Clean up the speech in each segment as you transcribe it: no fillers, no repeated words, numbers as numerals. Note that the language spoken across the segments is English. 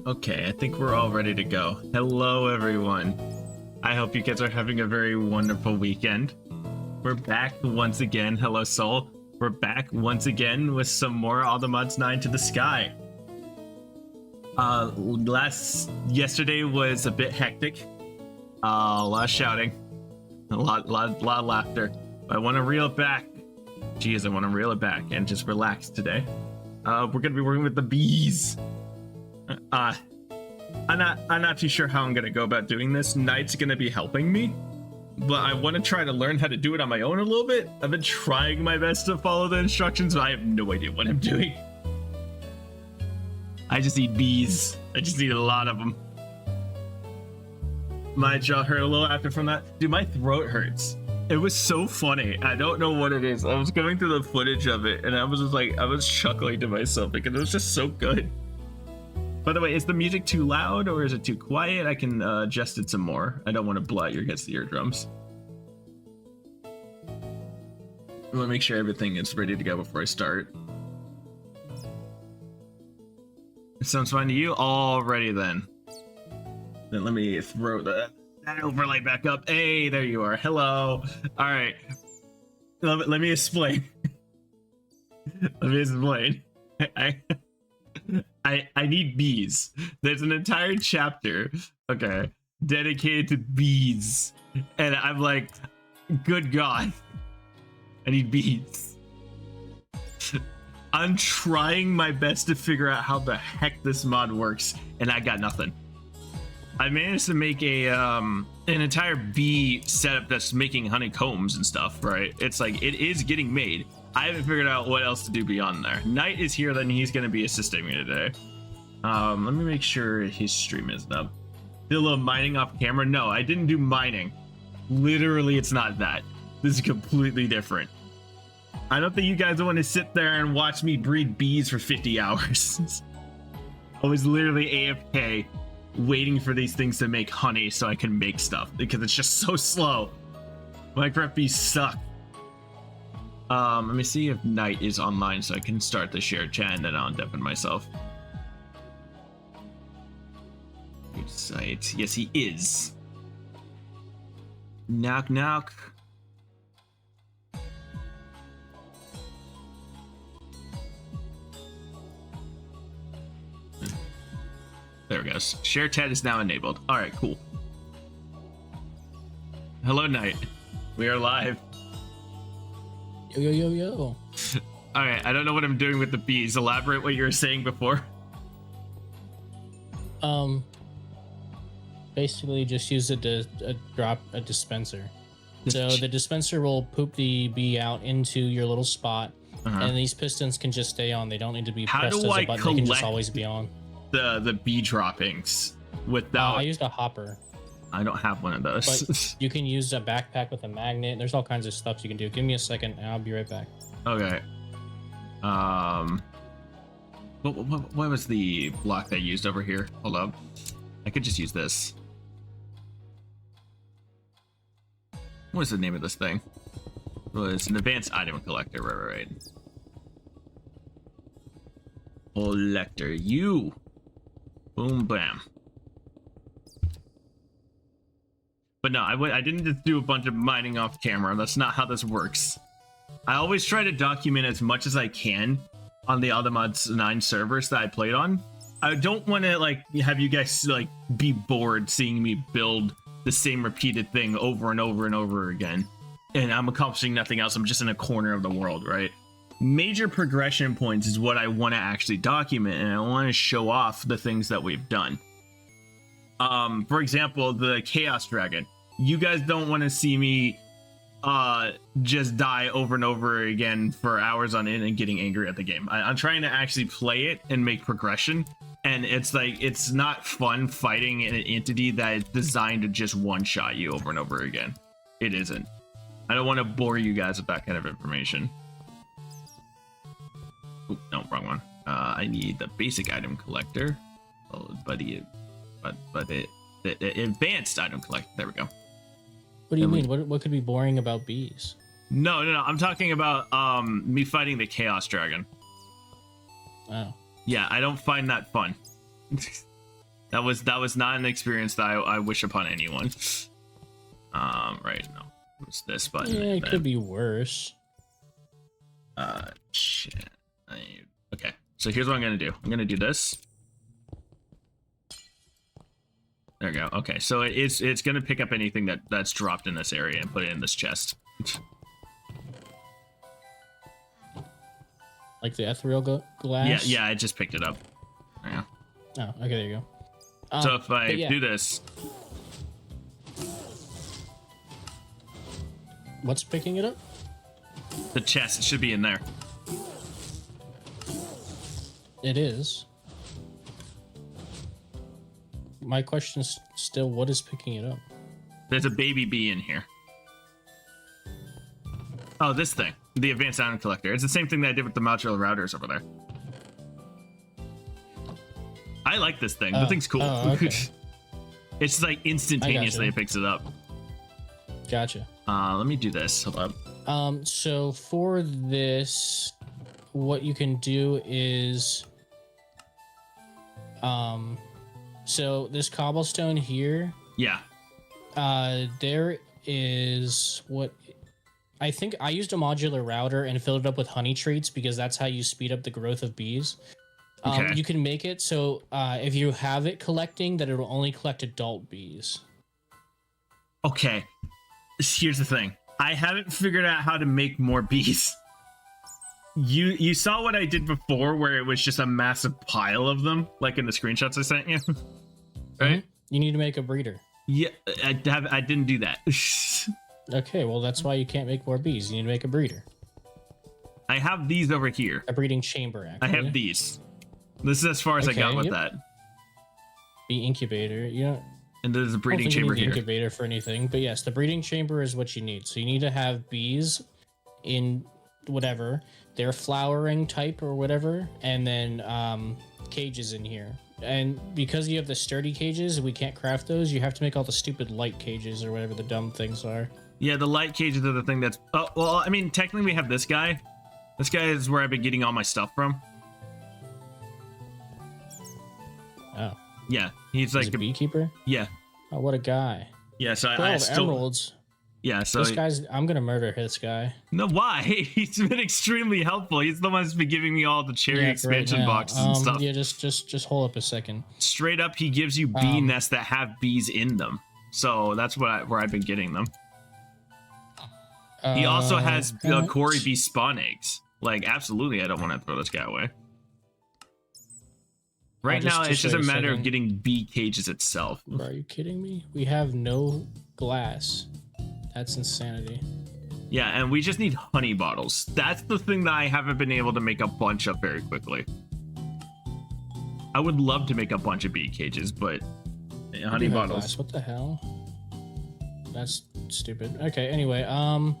Okay, I think we're all ready to go. Hello, everyone. I hope you guys are having a very wonderful weekend. We're back once again. Hello, Soul. We're back once again with some more AllTheMods9 to the sky. Yesterday was a bit hectic. A lot of shouting, a lot of laughter. But I want to reel it back. Geez, I want to reel it back and just relax today. We're gonna be working with the bees. I'm not too sure how I'm gonna go about doing this. Knight's gonna be helping me, but I want to try to learn how to do it on my own a little bit. I've been trying my best to follow the instructions, but I have no idea what I'm doing. I just need bees. I just need a lot of them. My jaw hurt a little after from that. Dude, my throat hurts. It was so funny. I don't know what it is. I was going through the footage of it and I was just like, I was chuckling to myself because it was just so good. By the way, is the music too loud or is it too quiet? I can adjust it some more. I don't want to blow out the eardrums. I want to make sure everything is ready to go before I start. It sounds fine to you? Alrighty then. Then let me throw that overlay back up. Hey, there you are. Hello. All right. Let me explain. Let me explain. I need bees. There's an entire chapter, okay, dedicated to bees. And I'm like, good God, I need bees. I'm trying my best to figure out how the heck this mod works, and I got nothing. I managed to make a an entire bee setup that's making honeycombs and stuff, right? It's like, it is getting made. I haven't figured out what else to do beyond there. Knight is here, then he's gonna be assisting me today. Let me make sure his stream isn't up. Did a little mining off camera? No, I didn't do mining. Literally, it's not that. This is completely different. I don't think you guys want to sit there and watch me breed bees for 50 hours. I was literally AFK waiting for these things to make honey so I can make stuff because it's just so slow. Minecraft bees suck. Let me see if Knight is online so I can start the shared chat and then I'll deafen myself. Good sight. Yes, he is. Knock, knock. There we go. Share chat is now enabled. All right, cool. Hello, Knight. We are live. Yo, yo, yo, yo. All right, I don't know what I'm doing with the bees. Elaborate what you were saying before. Basically just use it to drop a dispenser. So the dispenser will poop the bee out into your little spot, and these pistons can just stay on. They don't need to be pressed as a button. They can just always be on. The bee droppings without... I used a hopper. I don't have one of those. But you can use a backpack with a magnet. There's all kinds of stuff you can do. Give me a second and I'll be right back. Okay. What was the block that I used over here? Hold up. I could just use this. What is the name of this thing? Well, it's an advanced item collector. Right. Collector. You. Boom, bam. But no, I didn't just do a bunch of mining off camera. That's not how this works. I always try to document as much as I can on the AllTheMods9 servers that I played on. I don't want to like have you guys like be bored seeing me build the same repeated thing over and over and over again. And I'm accomplishing nothing else. I'm just in a corner of the world, right? Major progression points is what I want to actually document, and I want to show off the things that we've done. For example, the Chaos Dragon. You guys don't want to see me just die over and over again for hours on end and getting angry at the game. I'm trying to actually play it and make progression, and it's like, it's not fun fighting an entity that is designed to just one-shot you over and over again. It isn't. I don't want to bore you guys with that kind of information. Ooh, no, wrong one. I need the basic item collector. Oh, but the advanced item collector. There we go. What do you mean? What could be boring about bees? No. I'm talking about me fighting the Chaos Dragon. Oh. Yeah, I don't find that fun. That was not an experience that I wish upon anyone. Right, no. It's this button. Yeah, it could be worse. Shit. Okay, so here's what I'm gonna do. I'm gonna do this. There we go. Okay, so it's gonna pick up anything that's dropped in this area and put it in this chest. Like the ethereal glass? Yeah, I just picked it up. Yeah. Oh, okay, there you go. So if I do this... What's picking it up? The chest should be in there. It is. My question is still, what is picking it up? There's a baby bee in here. Oh, this thing. The advanced item collector. It's the same thing that I did with the modular routers over there. I like this thing. The thing's cool. Oh, okay. It's like instantaneously it picks it up. Gotcha. Let me do this. Hold up. So for this, what you can do is, so this cobblestone here. Yeah. There is what I think I used a modular router and filled it up with honey treats because that's how you speed up the growth of bees. Okay. You can make it so if you have it collecting, that it will only collect adult bees. Okay. Here's the thing. I haven't figured out how to make more bees. You saw what I did before where it was just a massive pile of them, like in the screenshots I sent you. Right? You need to make a breeder. Yeah, I didn't do that. Okay, well that's why you can't make more bees. You need to make a breeder. I have these over here. A breeding chamber, actually. I have these. This is as far as I got with that. The incubator, you know. And there's a breeding I don't think chamber you need the here. incubator for anything, but yes, the breeding chamber is what you need. So you need to have bees in whatever their flowering type or whatever, and then cages in here. And because you have the sturdy cages, we can't craft those. You have to make all the stupid light cages or whatever the dumb things are. Yeah, the light cages are the thing that's... Oh, well, I mean, technically we have this guy. This guy is where I've been getting all my stuff from. Oh. Yeah, he's like a beekeeper? Yeah. Oh, what a guy. Yeah, so 12 I still... emeralds. Yeah, so... This guy's... I'm gonna murder this guy. No, why? He's been extremely helpful. He's the one who's been giving me all the cherry expansion boxes and stuff. Yeah, just hold up a second. Straight up, he gives you bee nests that have bees in them. So that's where I've been getting them. He also has Corey bee spawn eggs. Like, absolutely, I don't want to throw this guy away. Right now, it's just a matter of getting bee cages itself. Bro, are you kidding me? We have no glass. That's insanity. Yeah, and we just need honey bottles. That's the thing that I haven't been able to make a bunch of very quickly. I would love to make a bunch of bee cages, but honey bottles. Glass. What the hell? That's stupid. Okay, anyway, I'm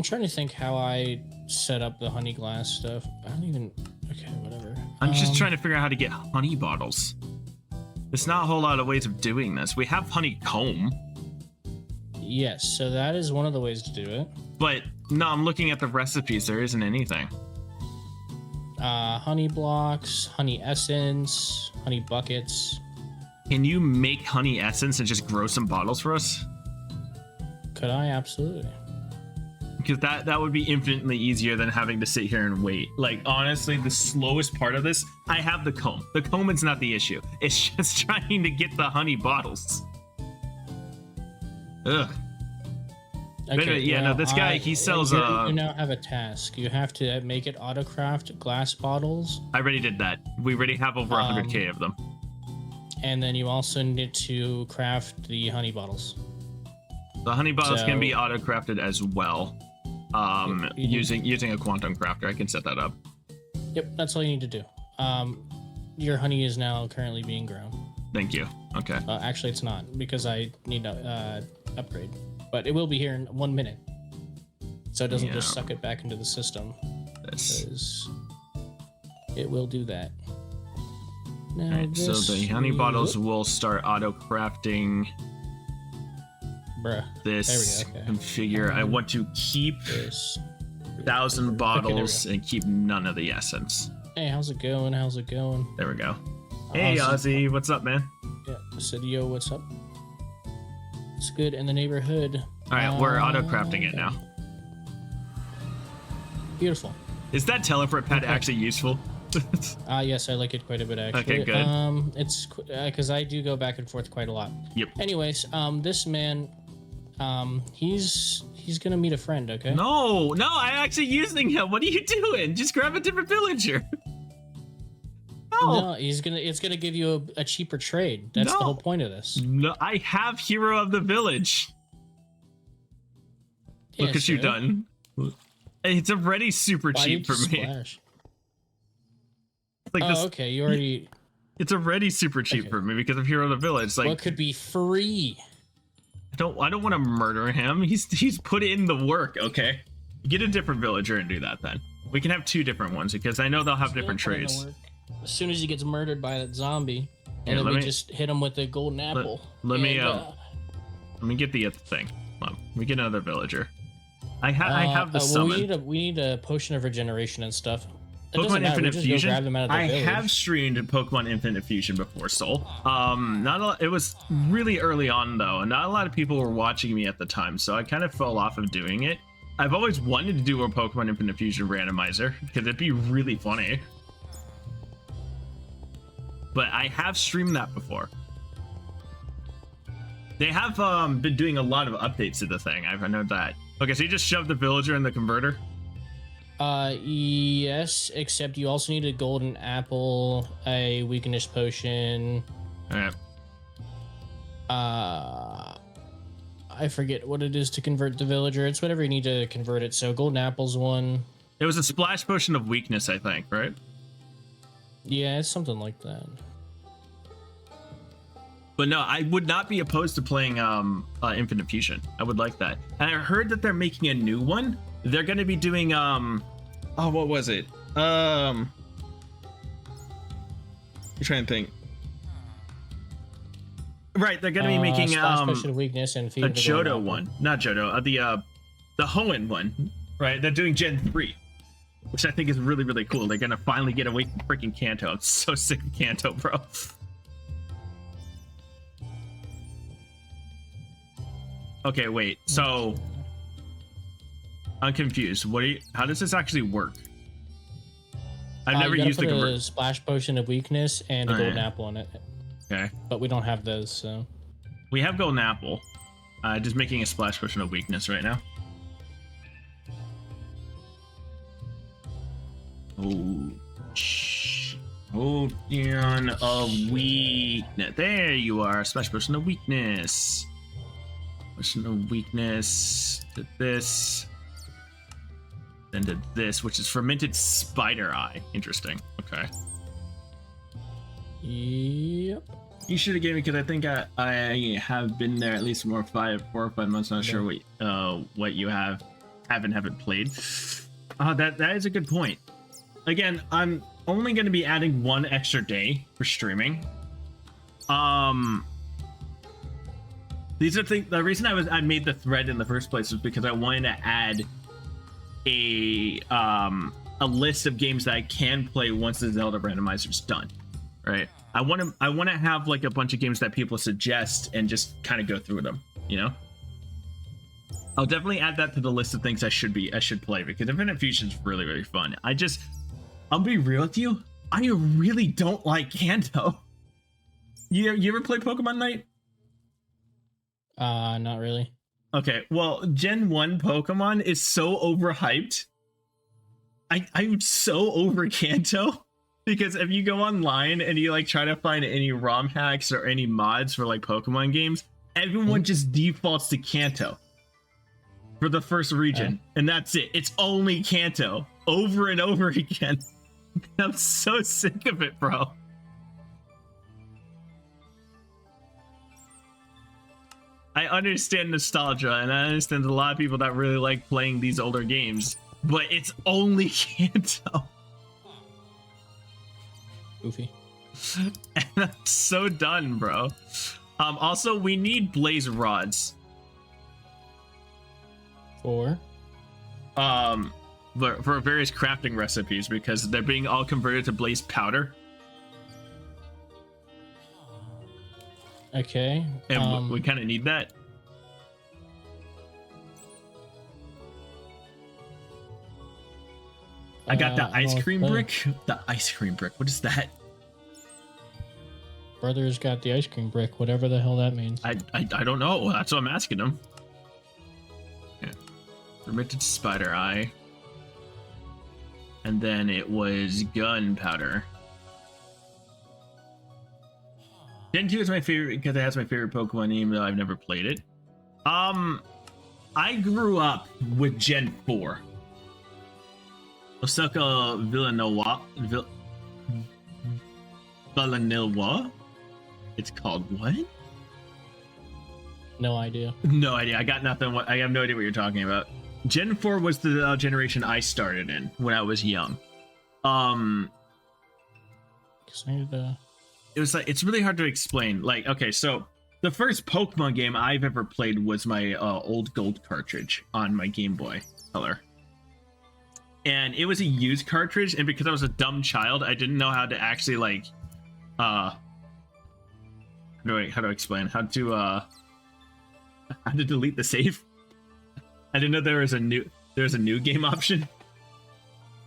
trying to think how I set up the honey glass stuff. I don't even... Okay, whatever. I'm just trying to figure out how to get honey bottles. There's not a whole lot of ways of doing this. We have honeycomb. Yes, so that is one of the ways to do it. But no, I'm looking at the recipes. There isn't anything. Honey blocks, honey essence, honey buckets. Can you make honey essence and just grow some bottles for us? Could I? Absolutely. Because that would be infinitely easier than having to sit here and wait. Like, honestly, the slowest part of this, I have the comb. The comb is not the issue. It's just trying to get the honey bottles. Ugh. Okay, yeah, no, this guy, he sells... You now have a task. You have to make it autocraft glass bottles. I already did that. We already have over 100k of them. And then you also need to craft the honey bottles. The honey bottles can be auto-crafted as well. Using a quantum crafter. I can set that up. Yep, that's all you need to do. Your honey is now currently being grown. Thank you. Okay. Actually, it's not, because I need to upgrade. But it will be here in 1 minute. So it doesn't just suck it back into the system. Because it will do that. Now, Alright, so the honey bottles will start auto-crafting this configure. I want to keep this 1,000 bottles and keep none of the essence. Hey, how's it going? How's it going? There we go. Hey, Ozzy, what's up, man? Yeah, Sidio, what's up? It's good in the neighborhood. All right, we're auto-crafting it now. Beautiful. Is that teleport pad actually useful? Yes, I like it quite a bit, actually. Okay, good. It's because I do go back and forth quite a lot. Yep. Anyways, this man, he's gonna meet a friend, okay? No, I'm actually using him. What are you doing? Just grab a different villager. No, it's gonna give you a cheaper trade. That's the whole point of this. No, I have hero of the village. Yeah, Look what you've done. It's already super cheap for me. Like this, okay, you already. It's already super cheap for me because of hero of the village. Like, what could be free? I don't want to murder him. He's put in the work. Okay, get a different villager and do that then. We can have 2 different ones because I know they'll have different trades. As soon as he gets murdered by that zombie, and then we just hit him with a golden apple. Let me get the thing. Come on, we get another villager. I have the summon. We need a potion of regeneration and stuff. Pokemon Infinite Fusion. I have streamed Pokemon Infinite Fusion before, Soul. Not a lot, it was really early on though, and not a lot of people were watching me at the time, so I kind of fell off of doing it. I've always wanted to do a Pokemon Infinite Fusion randomizer because it'd be really funny. But I have streamed that before. They have been doing a lot of updates to the thing. I know that. Okay, so you just shoved the villager in the converter? Yes, except you also need a golden apple, a weakness potion. Alright. I forget what it is to convert the villager. It's whatever you need to convert it. So golden apple's one. It was a splash potion of weakness, I think, right? Yeah, it's something like that. But no, I would not be opposed to playing Infinite Fusion. I would like that. And I heard that they're making a new one. They're going to be doing oh, what was it? I'm trying to think. Right, they're going to be making potion of weakness and a Johto one. Not Johto, the Hoenn one. Right, they're doing Gen 3. Which I think is really, really cool. They're gonna finally get away from freaking Kanto. I'm so sick of Kanto, bro. Okay, wait. So I'm confused. How does this actually work? I've never used the convert. A splash potion of weakness and a golden apple in it. Okay. But we don't have those, so. We have golden apple. Just making a splash potion of weakness right now. Potion of weakness. There you are. Splash potion of weakness. Potion of weakness. To this. Then to this, which is fermented spider eye. Interesting. Okay. Yep. You should have given me because I think I have been there at least 4 or 5 months. Not sure what you haven't played. That is a good point. Again, I'm only going to be adding 1 extra day for streaming. These are things. The reason I made the thread in the first place was because I wanted to add a list of games that I can play once the Zelda randomizer is done. Right? I want to have like a bunch of games that people suggest and just kind of go through them. You know. I'll definitely add that to the list of things I should play because Infinite Fusion is really, really fun. I'll be real with you. I really don't like Kanto. You ever play Pokemon Night? Not really. Okay, well, Gen 1 Pokemon is so overhyped. I'm so over Kanto because if you go online and you like try to find any ROM hacks or any mods for like Pokemon games, everyone just defaults to Kanto for the first region, and that's it. It's only Kanto over and over again. I'm so sick of it, bro. I understand nostalgia, and I understand a lot of people that really like playing these older games, but it's only Kanto. Goofy. And I'm so done, bro. Also, we need blaze rods. For various crafting recipes because they're being all converted to blaze powder. Okay. And we kind of need that. I got the ice cream brick. The ice cream brick. What is that? Brother's got the ice cream brick, whatever the hell that means. I don't know. That's what I'm asking him. Yeah. Permitted spider eye. And then it was gunpowder. Gen 2 is my favorite because it has my favorite Pokemon, even though I've never played it. I grew up with Gen 4. Osaka Villanova. It's called what? No idea. No idea. I got nothing. I have no idea what you're talking about. Gen 4 was the generation I started in when I was young. It was like, it's really hard to explain. Like, okay, so the first Pokemon game I've ever played was my old gold cartridge on my Game Boy Color. And it was a used cartridge, and because I was a dumb child, I didn't know how to actually like how to explain how to delete the save. I didn't know there was a new game option.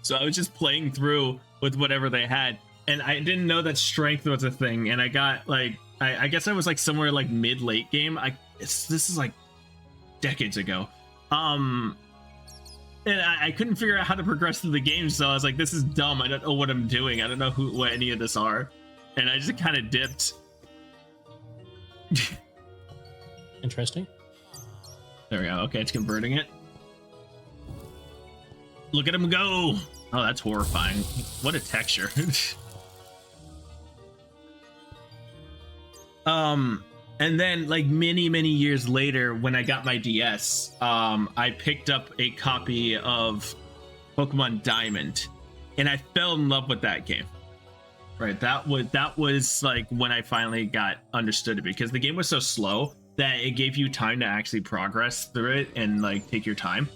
So I was just playing through with whatever they had. And I didn't know that strength was a thing, and I got like I guess I was like somewhere like mid-late game. This is like decades ago. And I couldn't figure out how to progress through the game, so I was like, this is dumb. I don't know what I'm doing. I don't know what any of this are. And I just kind of dipped. Interesting. There we go. Okay, it's converting it. Look at him go. Oh, that's horrifying. What a texture. And then like many years later, when I got my DS, I picked up a copy of Pokemon Diamond, and I fell in love with that game. Right, that was like when I finally got understood it, because the game was so slow that it gave you time to actually progress through it and like take your time.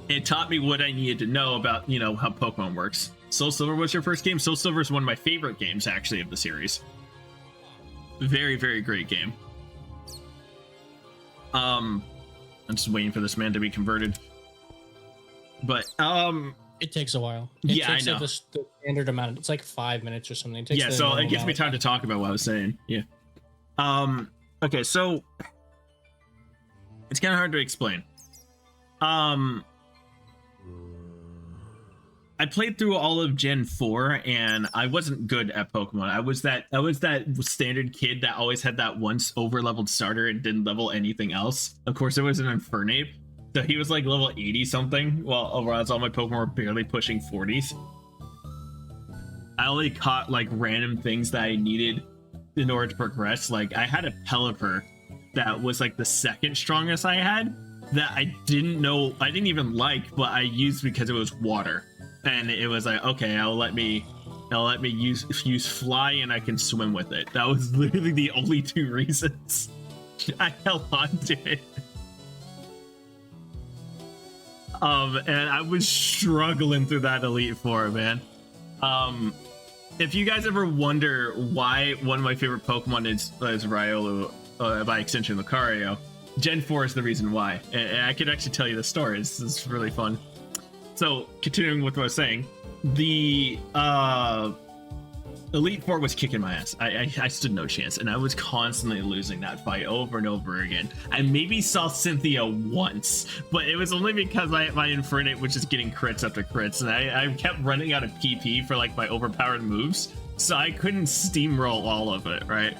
It taught me what I needed to know about, you know, how Pokemon works. Soul Silver was your first game? Soul Silver is one of my favorite games, actually, of the series. Very great game. I'm just waiting for this man to be converted. But, it takes a while. Yeah, takes I know. The standard amount. It's like 5 minutes or something. It takes yeah, so it gives me time to talk about what I was saying. Yeah. Okay, so it's kind of hard to explain. I played through all of Gen 4, and I wasn't good at Pokemon. I was that standard kid that always had that once over-leveled starter and didn't level anything else. Of course, it was an Infernape, so he was like level 80 something, while whereas all my Pokemon were barely pushing 40s. I only caught like random things that I needed in order to progress. Like I had a Pelipper that was like the second strongest I had, that I didn't even like, but I used because it was water. And it was like, okay, I'll let me use fly, and I can swim with it. That was literally the only two reasons I held on to it. And I was struggling through that Elite Four, man. If you guys ever wonder why one of my favorite Pokemon is Riolu, by extension Lucario, Gen 4 is the reason why. And I could actually tell you the story. It's really fun. So, continuing with what I was saying, the Elite Four was kicking my ass. I stood no chance, and I was constantly losing that fight over and over again. I maybe saw Cynthia once, but it was only because my Infernape was just getting crits after crits, and I kept running out of PP for like my overpowered moves, so I couldn't steamroll all of it, right?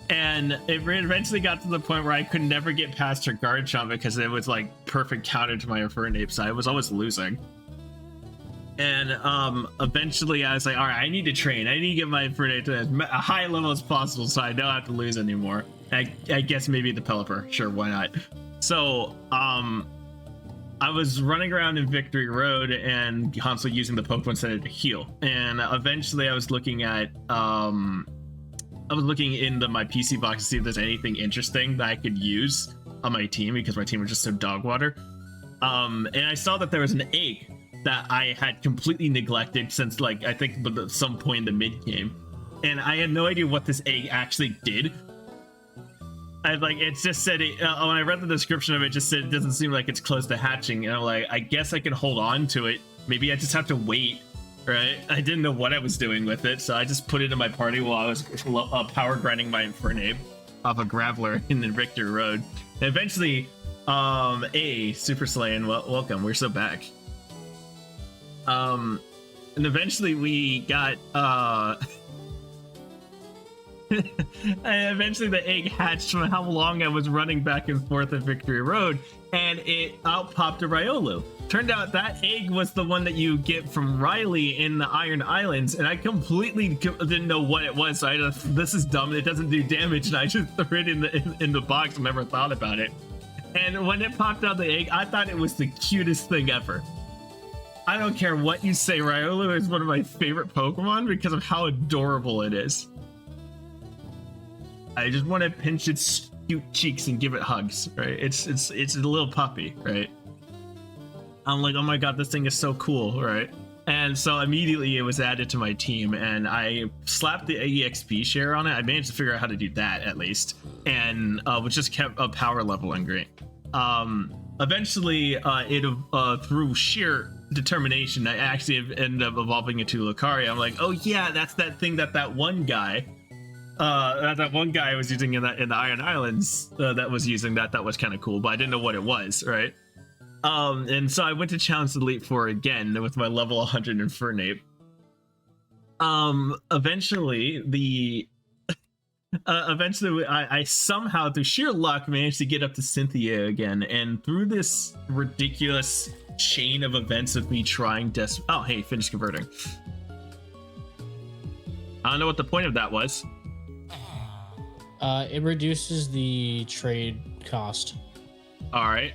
And it eventually got to the point where I could never get past her Garchomp because it was like perfect counter to my Infernape, so I was always losing. And eventually I was like, all right, I need to train. I need to get my Infernape to as high level as possible so I don't have to lose anymore. I guess maybe the Pelipper. Sure, why not? So I was running around in Victory Road and constantly using the Pokemon Center to heal. And eventually I was looking at my PC box to see if there's anything interesting that I could use on my team, because my team was just so dog water. And I saw that there was an egg that I had completely neglected since, like, I think some point in the mid game. and I had no idea what this egg actually did. It just said when I read the description of it, just said it doesn't seem like it's close to hatching, and I'm like, I guess I can hold on to it. Maybe I just have to wait, right? I didn't know what I was doing with it, so I just put it in my party while I was power grinding my Infernape off a Graveler in the Victory Road. And eventually, Super Saiyan, welcome. We're so back. And eventually we got and eventually the egg hatched from how long I was running back and forth at Victory Road, and it out popped a Riolu. Turned out that egg was the one that you get from Riley in the Iron Islands, and I completely didn't know what it was. So I just, this is dumb, it doesn't do damage, and I just threw it in the box and never thought about it. And when it popped out the egg, I thought it was the cutest thing ever. I don't care what you say, Riolu is one of my favorite Pokemon because of how adorable it is. I just want to pinch its cute cheeks and give it hugs, right? It's a little puppy, right? I'm like, oh my god, this thing is so cool, right? And so immediately it was added to my team, and I slapped the EXP share on it. I managed to figure out how to do that at least, and which just kept a power level and great. Eventually, through sheer determination, I actually ended up evolving into Lucario. I'm like, oh yeah, that's that thing that one guy. That one guy was using in the Iron Islands that was using that was kind of cool, but I didn't know what it was, right? And so I went to challenge the Elite Four again with my level 100 Infernape. Eventually I somehow, through sheer luck, managed to get up to Cynthia again, and through this ridiculous chain of events of me trying oh, hey, finish converting. I don't know what the point of that was. It reduces the trade cost. All right.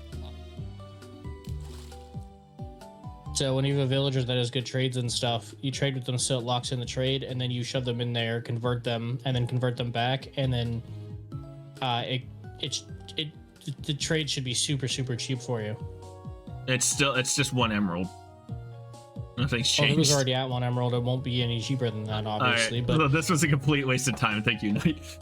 So when you have a villager that has good trades and stuff, you trade with them so it locks in the trade, and then you shove them in there, convert them, and then convert them back, and then the trade should be super cheap for you. It's just 1 emerald. Nothing's changed. It was already at 1 emerald. It won't be any cheaper than that, obviously. Right. But So this was a complete waste of time. Thank you, Knight.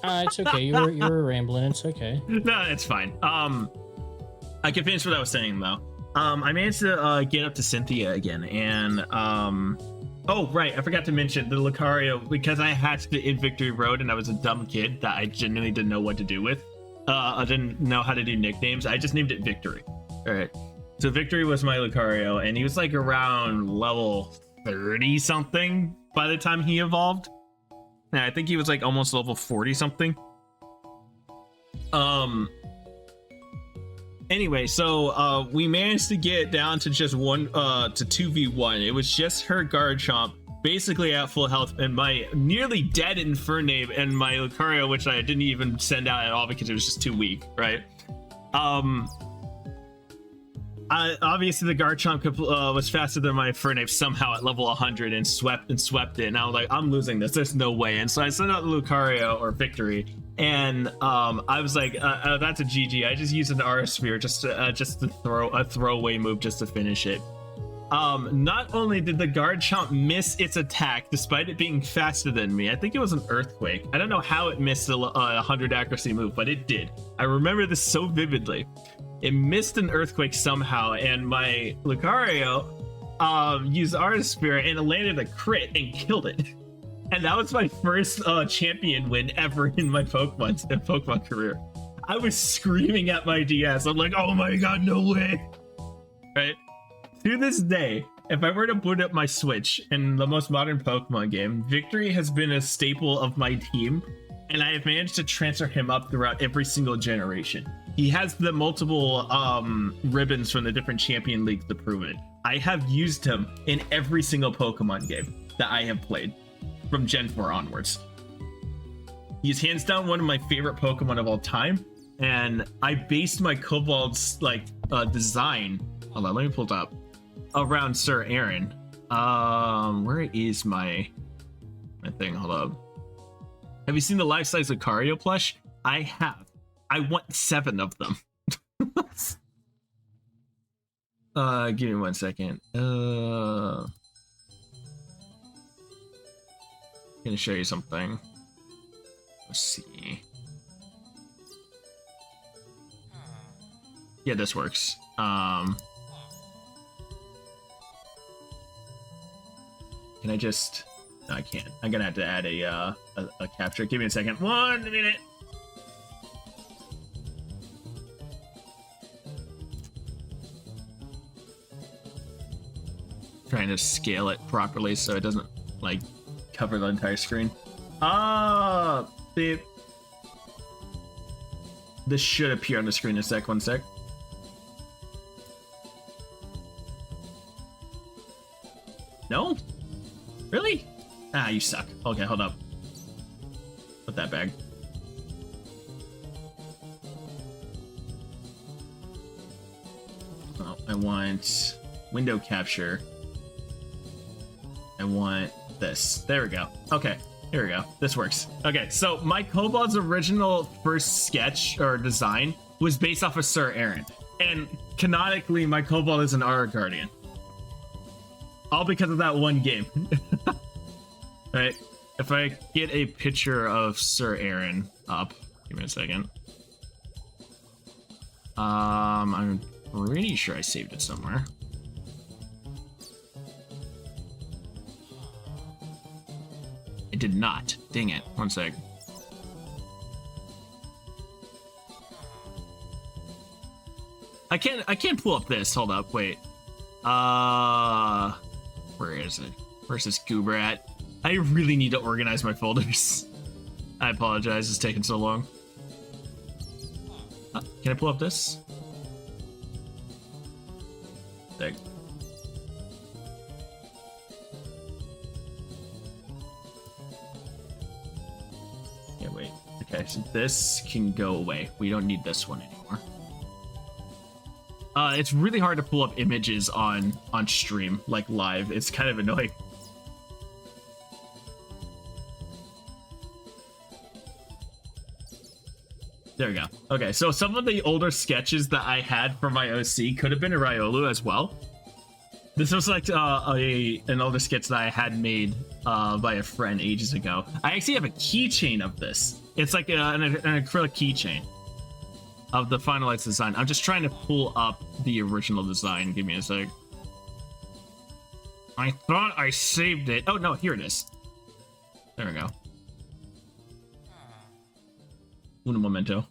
It's okay. You were rambling. It's okay. No, it's fine. I can finish what I was saying though. I managed to get up to Cynthia again, and oh right, I forgot to mention the Lucario, because I hatched it in Victory Road and I was a dumb kid that I genuinely didn't know what to do with. I didn't know how to do nicknames. I just named it Victory. All right. So Victory was my Lucario, and he was like around level 30 something by the time he evolved. Yeah, I think he was like almost level 40 something. Anyway, so we managed to get down to just 2v1. It was just her Garchomp, basically at full health, and my nearly dead Infernape and my Lucario, which I didn't even send out at all because it was just too weak, right? Obviously the Garchomp was faster than my Infernape somehow at level 100 and swept it, and I was like, I'm losing this, there's no way. And so I sent out the Lucario, or Victory, and I was like, that's a GG. I just used an Aura Sphere just to throw a throwaway move just to finish it. Not only did the Garchomp miss its attack despite it being faster than me, I think it was an Earthquake. I don't know how it missed a 100 accuracy move, but it did. I remember this so vividly. It missed an Earthquake somehow, and my Lucario used Aura Sphere, and it landed a crit and killed it. And that was my first champion win ever in my Pokemon career. I was screaming at my DS. I'm like, oh my god, no way. Right? To this day, if I were to boot up my Switch in the most modern Pokemon game, Victory has been a staple of my team, and I have managed to transfer him up throughout every single generation. He has the multiple ribbons from the different champion leagues to prove it. I have used him in every single Pokemon game that I have played from Gen 4 onwards. He's hands down one of my favorite Pokemon of all time, and I based my Cobalt's design, hold on, let me pull it up, around Sir Aaron. Where is my thing? Hold up. Have you seen the life-size Lucario plush? I have. I want 7 of them. Give me 1 second. gonna show you something. Let's see. Yeah, this works. Can I just? No, I can't. I'm gonna have to add a capture. Give me a second. 1 minute. Trying to scale it properly so it doesn't like cover the entire screen. This should appear on the screen in a sec. 1 sec. No? Really? Ah, you suck. Okay, hold up. Put that back. Oh, I want window capture. I want this. There we go. Okay, here we go. This works. Okay, so my Kobold's original first sketch or design was based off of Sir Aaron. And canonically, my Kobold is an Aura Guardian. All because of that one game. Right? If I get a picture of Sir Aaron up, give me a second. I'm pretty sure I saved it somewhere. I did not. Dang it. 1 sec. I can't pull up this. Hold up. Wait. Where is it? Where's this goober at? I really need to organize my folders. I apologize. It's taking so long. Can I pull up this? There. Yeah, wait. Okay, so this can go away. We don't need this one anymore. It's really hard to pull up images on stream, like live. It's kind of annoying. There we go. Okay, so some of the older sketches that I had for my OC could have been a Riolu as well. This was like an older sketch that I had made by a friend ages ago. I actually have a keychain of this. It's like an acrylic keychain of the finalized design. I'm just trying to pull up the original design. Give me a sec. I thought I saved it. Oh no, here it is. There we go. Un momento.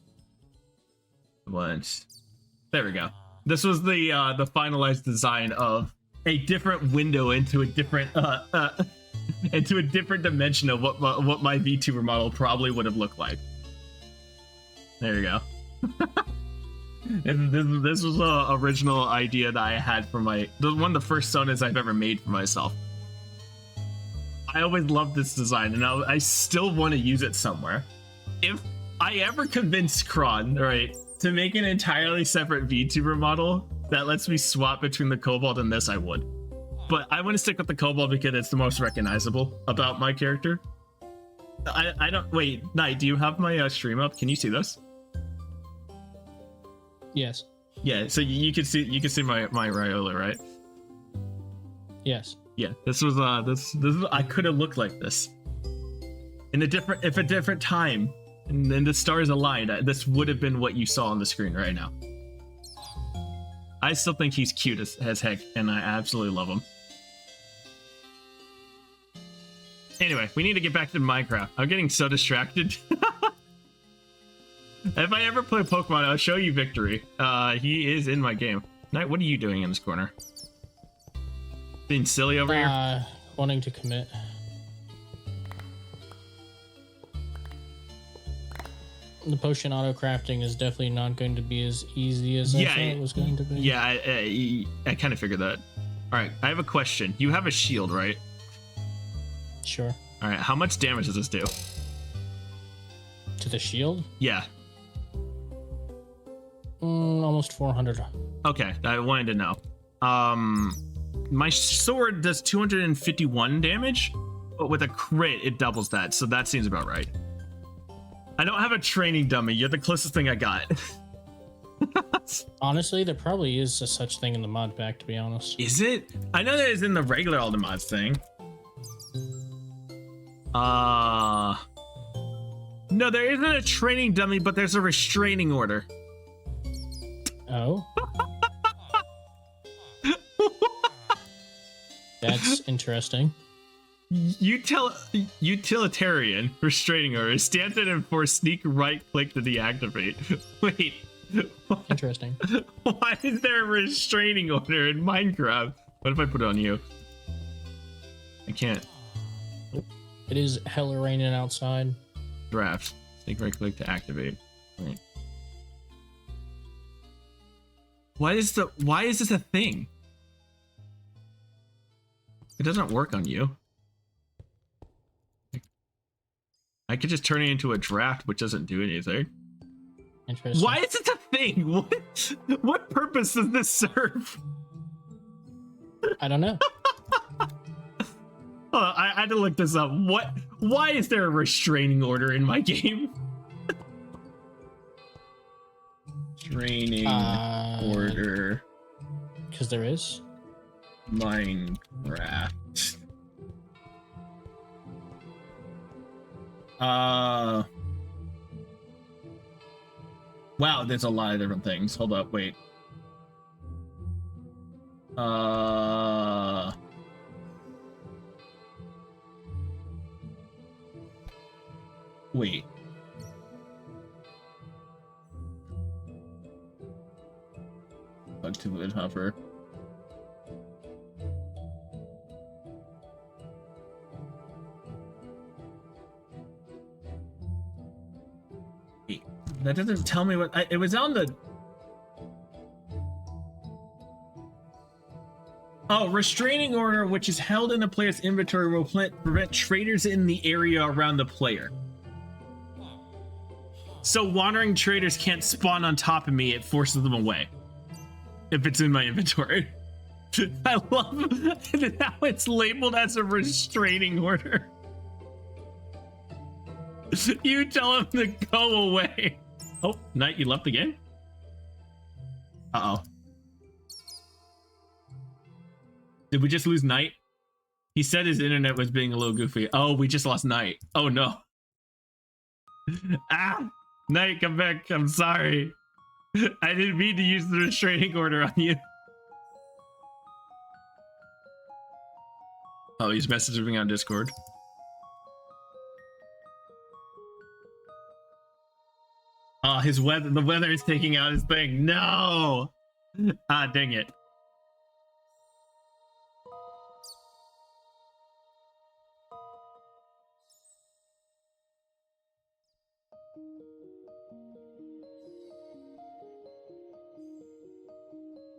Once. There we go. This was the finalized design of a different window into a different dimension of what my VTuber model probably would have looked like. There you go. And this was an original idea that I had for one of the first sonas I've ever made for myself. I always loved this design, and I still want to use it somewhere. If I ever convince Kron, right, to make an entirely separate VTuber model that lets me swap between the Kobold and this, I would. But I want to stick with the Kobold because it's the most recognizable about my character. I don't... Wait, Knight, do you have my stream up? Can you see this? Yes. Yeah, so you can see my Riola, right? Yes. Yeah, this was I could have looked like this. In a different time. And then the stars aligned. This would have been what you saw on the screen right now. I still think he's cute as heck, and I absolutely love him. Anyway, we need to get back to Minecraft. I'm getting so distracted. If I ever play Pokemon, I'll show you Victory. He is in my game. Knight, what are you doing in this corner? Being silly over here? Wanting to commit. The potion auto crafting is definitely not going to be as easy as I thought it was going to be. Yeah, I kind of figured that. All right, I have a question. You have a shield, right? Sure. All right, how much damage does this do? To the shield? Yeah. Almost 400. Okay, I wanted to know. My sword does 251 damage, but with a crit, it doubles that, so that seems about right. I don't have a training dummy. You're the closest thing I got. Honestly, there probably is a such thing in the mod pack, to be honest. Is it? I know that it's in the regular AllTheMods thing. No, there isn't a training dummy, but there's a restraining order. Oh. That's interesting. Utilitarian restraining order. Stand and enforce sneak right click to deactivate. Wait. Interesting. Why is there a restraining order in Minecraft? What if I put it on you? I can't. It is hella raining outside. Draft. Sneak right click to activate. Right. Why is this a thing? It doesn't work on you. I could just turn it into a draft, which doesn't do anything. Interesting. Why is it a thing? What purpose does this serve? I don't know. Oh, I had to look this up. Why is there a restraining order in my game? Restraining order. Because there is. Minecraft. Wow, there's a lot of different things. Hold up, wait. Wait. Activate hover. Wait, that doesn't tell me what it was on the. Oh, restraining order, which is held in the player's inventory, will prevent traders in the area around the player. So wandering traders can't spawn on top of me, it forces them away. If it's in my inventory. I love how it's labeled as a restraining order. You tell him to go away. Oh, Knight, you left the game? Uh-oh. Did we just lose Knight? He said his internet was being a little goofy. Oh, we just lost Knight. Oh, no. Ah! Knight, come back. I'm sorry. I didn't mean to use the restraining order on you. Oh, he's messaging me on Discord. Oh, the weather is taking out his thing. No! Ah, dang it.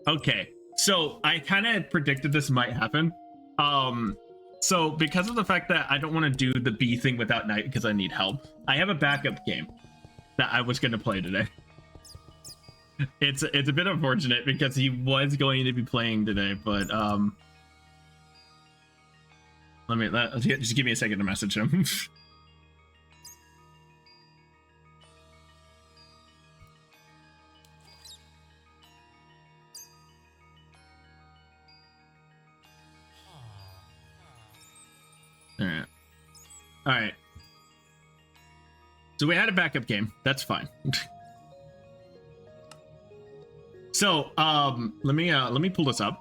Okay, so I kind of predicted this might happen. So because of the fact that I don't want to do the B thing without Knight because I need help, I have a backup game that I was going to play today. It's a bit unfortunate because he was going to be playing today, but just give me a second to message him. All right. So we had a backup game. That's fine. So, let me pull this up.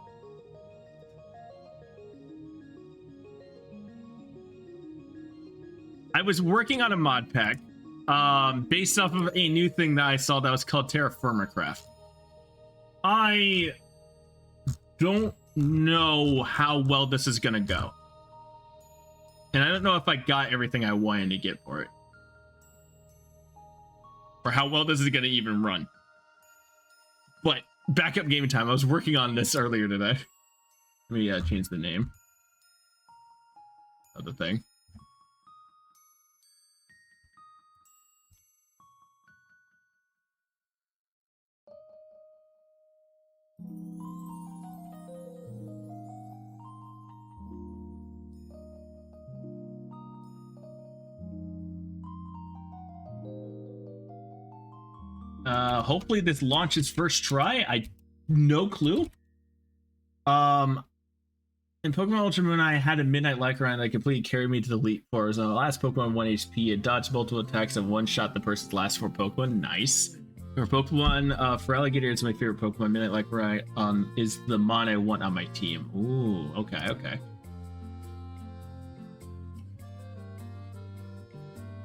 I was working on a mod pack, based off of a new thing that I saw that was called Terraformacraft. I don't know how well this is gonna go. And I don't know if I got everything I wanted to get for it. Or how well this is going to even run. But backup gaming time. I was working on this earlier today. Let me change the name of the thing. Hopefully this launches first try. No clue. And In Pokemon Ultra Moon, I had a Midnight Lycanroc that completely carried me to the Elite Four. So the last Pokemon 1 HP. It dodged multiple attacks and one-shot the person's last 4 Pokemon. Nice. For Pokemon, for Alligator, it's my favorite Pokemon. Midnight Lycanroc is the Mon I want on my team. Ooh, okay, okay.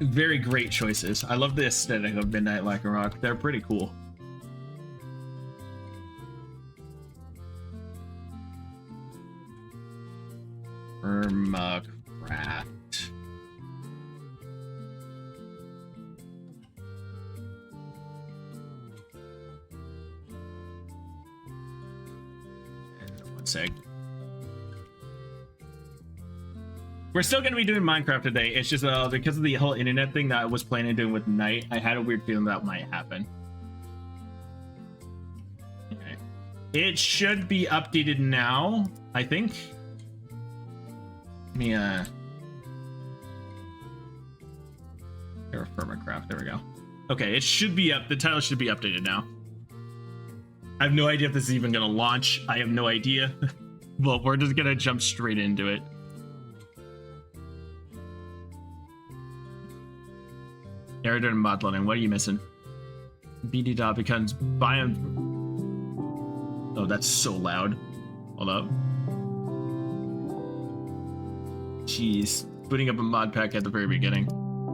Very great choices. I love the aesthetic of Midnight Lycanroc. They're pretty cool. Craft. One sec. We're still going to be doing Minecraft today. It's just because of the whole internet thing that I was planning on doing with Night, I had a weird feeling that might happen. Okay. It should be updated now, I think. Let me Terraformacraft, there we go. Okay, it should be up. The title should be updated now. I have no idea if this is even gonna launch. I have no idea. Well, we're just gonna jump straight into it. Narrator and mod loading. What are you missing? BD dot becomes biome. Oh, that's so loud. Hold up. Jeez, booting up a mod pack at the very beginning.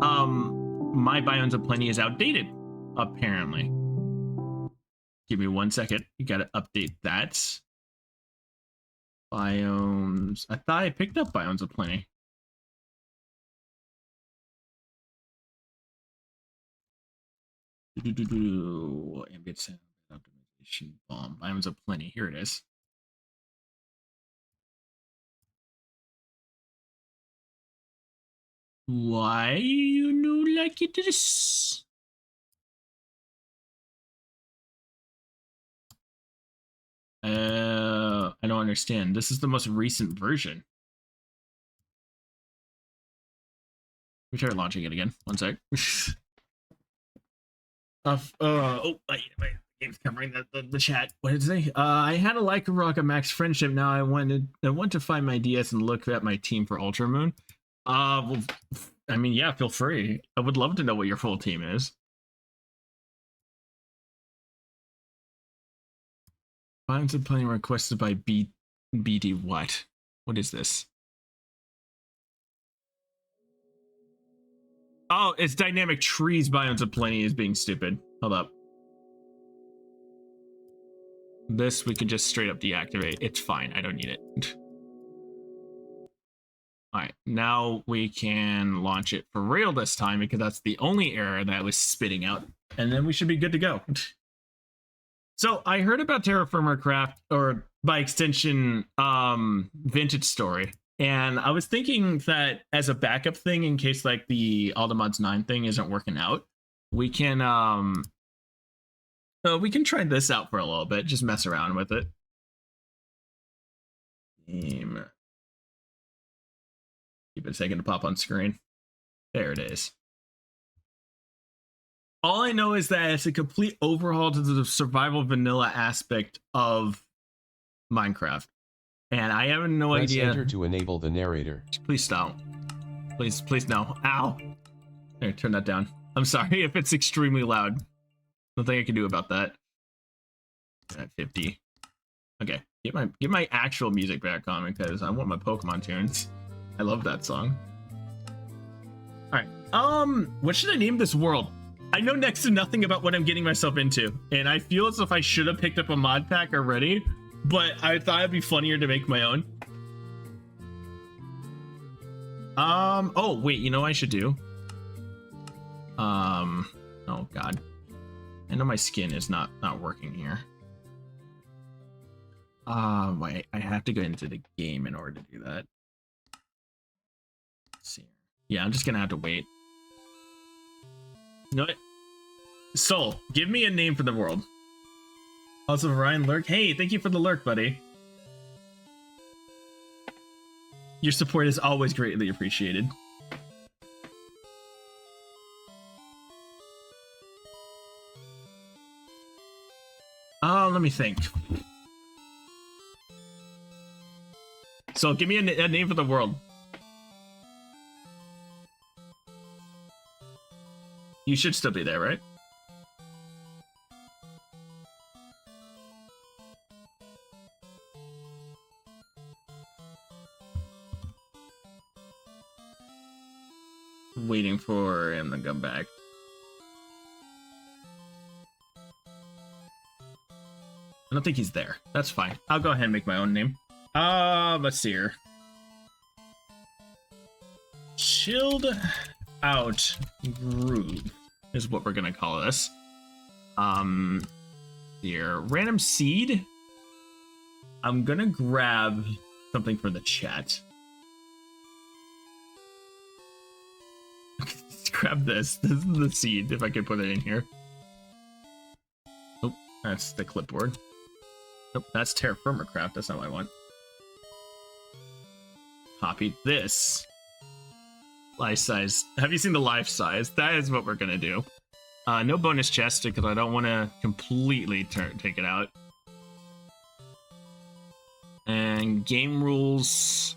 My Biomes of Plenty is outdated, apparently. Give me 1 second. You gotta update that. Biomes. I thought I picked up Biomes of Plenty. Ambient sound optimization bomb. Biomes of Plenty. Here it is. Why you know like it is? I don't understand. This is the most recent version. We try launching it again. 1 sec. My game's covering the chat. What did it say? I had a Lycanroc at max friendship. Now I want to find my DS and look at my team for Ultra Moon. Well, I mean, yeah, feel free. I would love to know what your full team is. Biomes of Plenty requested by BD. What? What is this? Oh, it's Dynamic Trees. Biomes of Plenty is being stupid. Hold up. This we can just straight up deactivate. It's fine. I don't need it. All right, now we can launch it for real this time because that's the only error that was spitting out, and then we should be good to go. So I heard about Terraformacraft, or by extension, Vintage Story, and I was thinking that as a backup thing in case like the AllTheMods9 thing isn't working out, we can try this out for a little bit, just mess around with it. Keep it a second to pop on screen. There it is. All I know is that it's a complete overhaul to the survival vanilla aspect of Minecraft. And I have no idea. Press enter to enable the narrator. Please stop. Please no. Ow. There, turn that down. I'm sorry if it's extremely loud. Nothing I can do about that. At 50. Okay, get my actual music back on because I want my Pokemon tunes. I love that song. All right. What should I name this world? I know next to nothing about what I'm getting myself into, and I feel as if I should have picked up a mod pack already, but I thought it'd be funnier to make my own. Oh wait, you know what I should do? Oh god. I know my skin is not working here. Wait, I have to go into the game in order to do that. Let's see. Yeah, I'm just gonna have to wait. You know what? Soul, give me a name for the world. Also, Ryan Lurk. Hey, thank you for the lurk, buddy. Your support is always greatly appreciated. Let me think. So give me a name for the world. You should still be there, right? Waiting for him to come back. I don't think he's there. That's fine. I'll go ahead and make my own name. Let's see here. Chilled out groove is what we're gonna call this. Here, random seed. I'm gonna grab something for the chat. Grab this. This is the seed, if I could put it in here. Oh, that's the clipboard. Nope, that's Terra Firma Craft. That's not what I want. Copy this. Life size. Have you seen the life size? That is what we're gonna do. No bonus chest because I don't want to completely take it out. And game rules.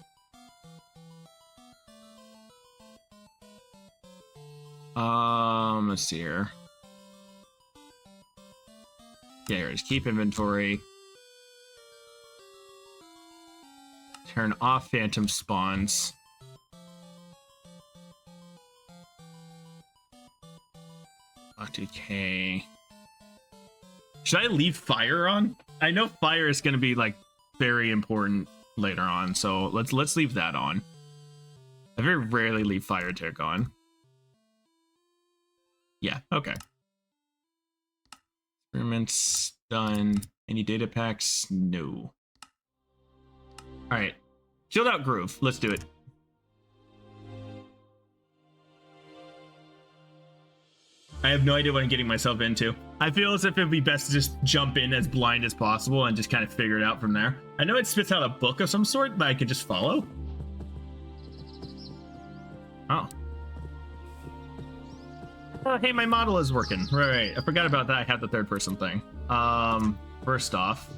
Let's see here. Yeah, here it is. Keep inventory. Turn off phantom spawns. Okay. Should I leave fire on? I know fire is going to be like very important later on, so let's leave that on. I very rarely leave fire tick on. Yeah, okay. Experiments done. Any data packs? No. All right. Chilled out groove. Let's do it. I have no idea what I'm getting myself into. I feel as if it'd be best to just jump in as blind as possible and just kind of figure it out from there. I know it spits out a book of some sort that I could just follow. Oh. Oh, hey, my model is working. Right. I forgot about that. I have the third person thing. First off,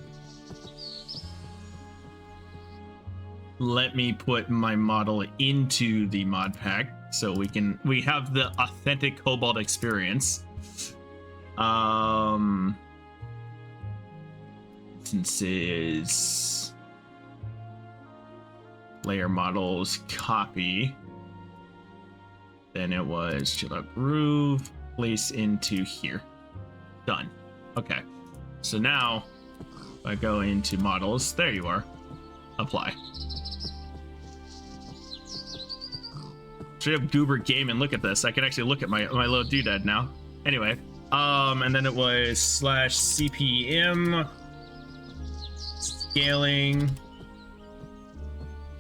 let me put my model into the mod pack so we have the authentic Cobalt experience. Instances, layer models, copy. Then it was chill out groove, place into here. Done. Okay. So now if I go into models, there you are. Apply. Straight up goober game, and look at this. I can actually look at my little doodad now. Anyway, and then it was /CPM scaling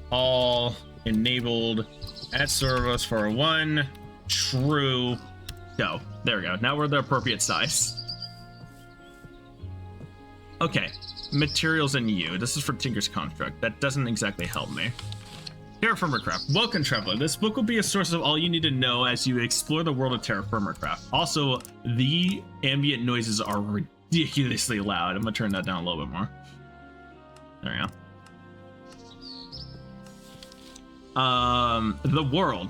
all enabled at service for 1 true. Go. There we go. Now we're the appropriate size. Okay. Materials and you. This is for Tinker's Construct. That doesn't exactly help me. Terra Firma Craft. Welcome, Traveler. This book will be a source of all you need to know as you explore the world of Terra Firma Craft. Also, the ambient noises are ridiculously loud. I'm gonna turn that down a little bit more. There we go. The world.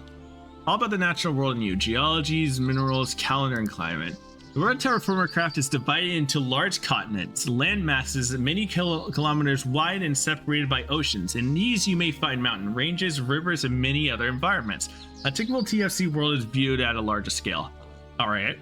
All about the natural world and you. Geologies, minerals, calendar, and climate. The world of Terra Firma Craft is divided into large continents, land masses many kilometers wide and separated by oceans. In these you may find mountain ranges, rivers, and many other environments. A typical TFC world is viewed at a larger scale. Alright.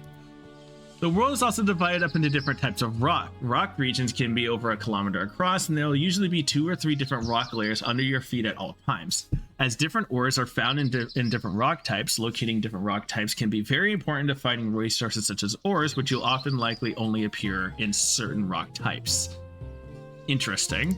The world is also divided up into different types of rock. Rock regions can be over 1 kilometer across, and there will usually be 2 or 3 different rock layers under your feet at all times. As different ores are found in different rock types, locating different rock types can be very important to finding resources such as ores, which will often likely only appear in certain rock types. Interesting.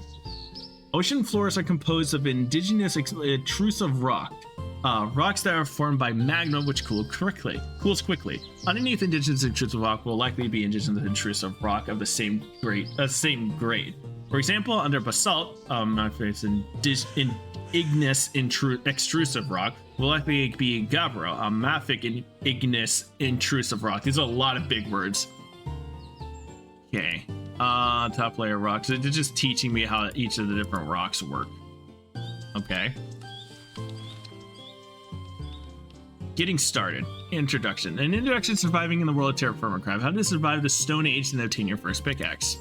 Ocean floors are composed of indigenous intrusive rock. Rocks that are formed by magma, which cools quickly. Underneath indigenous intrusive rock will likely be indigenous intrusive rock of the same grade. For example, under basalt, it's igneous extrusive rock will likely be gabbro, a mafic igneous intrusive rock. These are a lot of big words. Okay. Top layer rocks. They're just teaching me how each of the different rocks work. Okay. Getting started. Introduction. An introduction to surviving in the world of terra firma craft. How to survive the Stone Age and obtain your first pickaxe.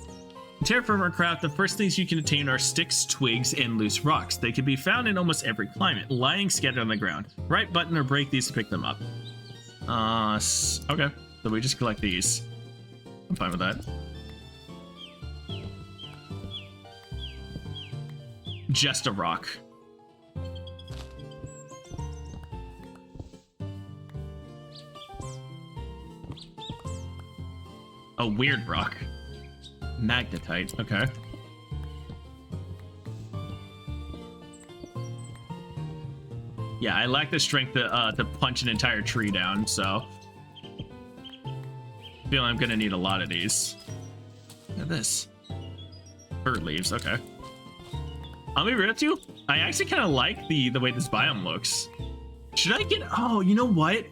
In terra firma craft, the first things you can obtain are sticks, twigs, and loose rocks. They can be found in almost every climate, lying scattered on the ground. Right button or break these to pick them up. Okay. So we just collect these. I'm fine with that. Just a rock. A weird rock. Magnetite. Okay. Yeah, I lack the strength to punch an entire tree down, so I feel I'm gonna need a lot of these. Look at this. Fir leaves. Okay. I'll be real with you. I actually kind of like the way this biome looks. Should I get? Oh, you know what?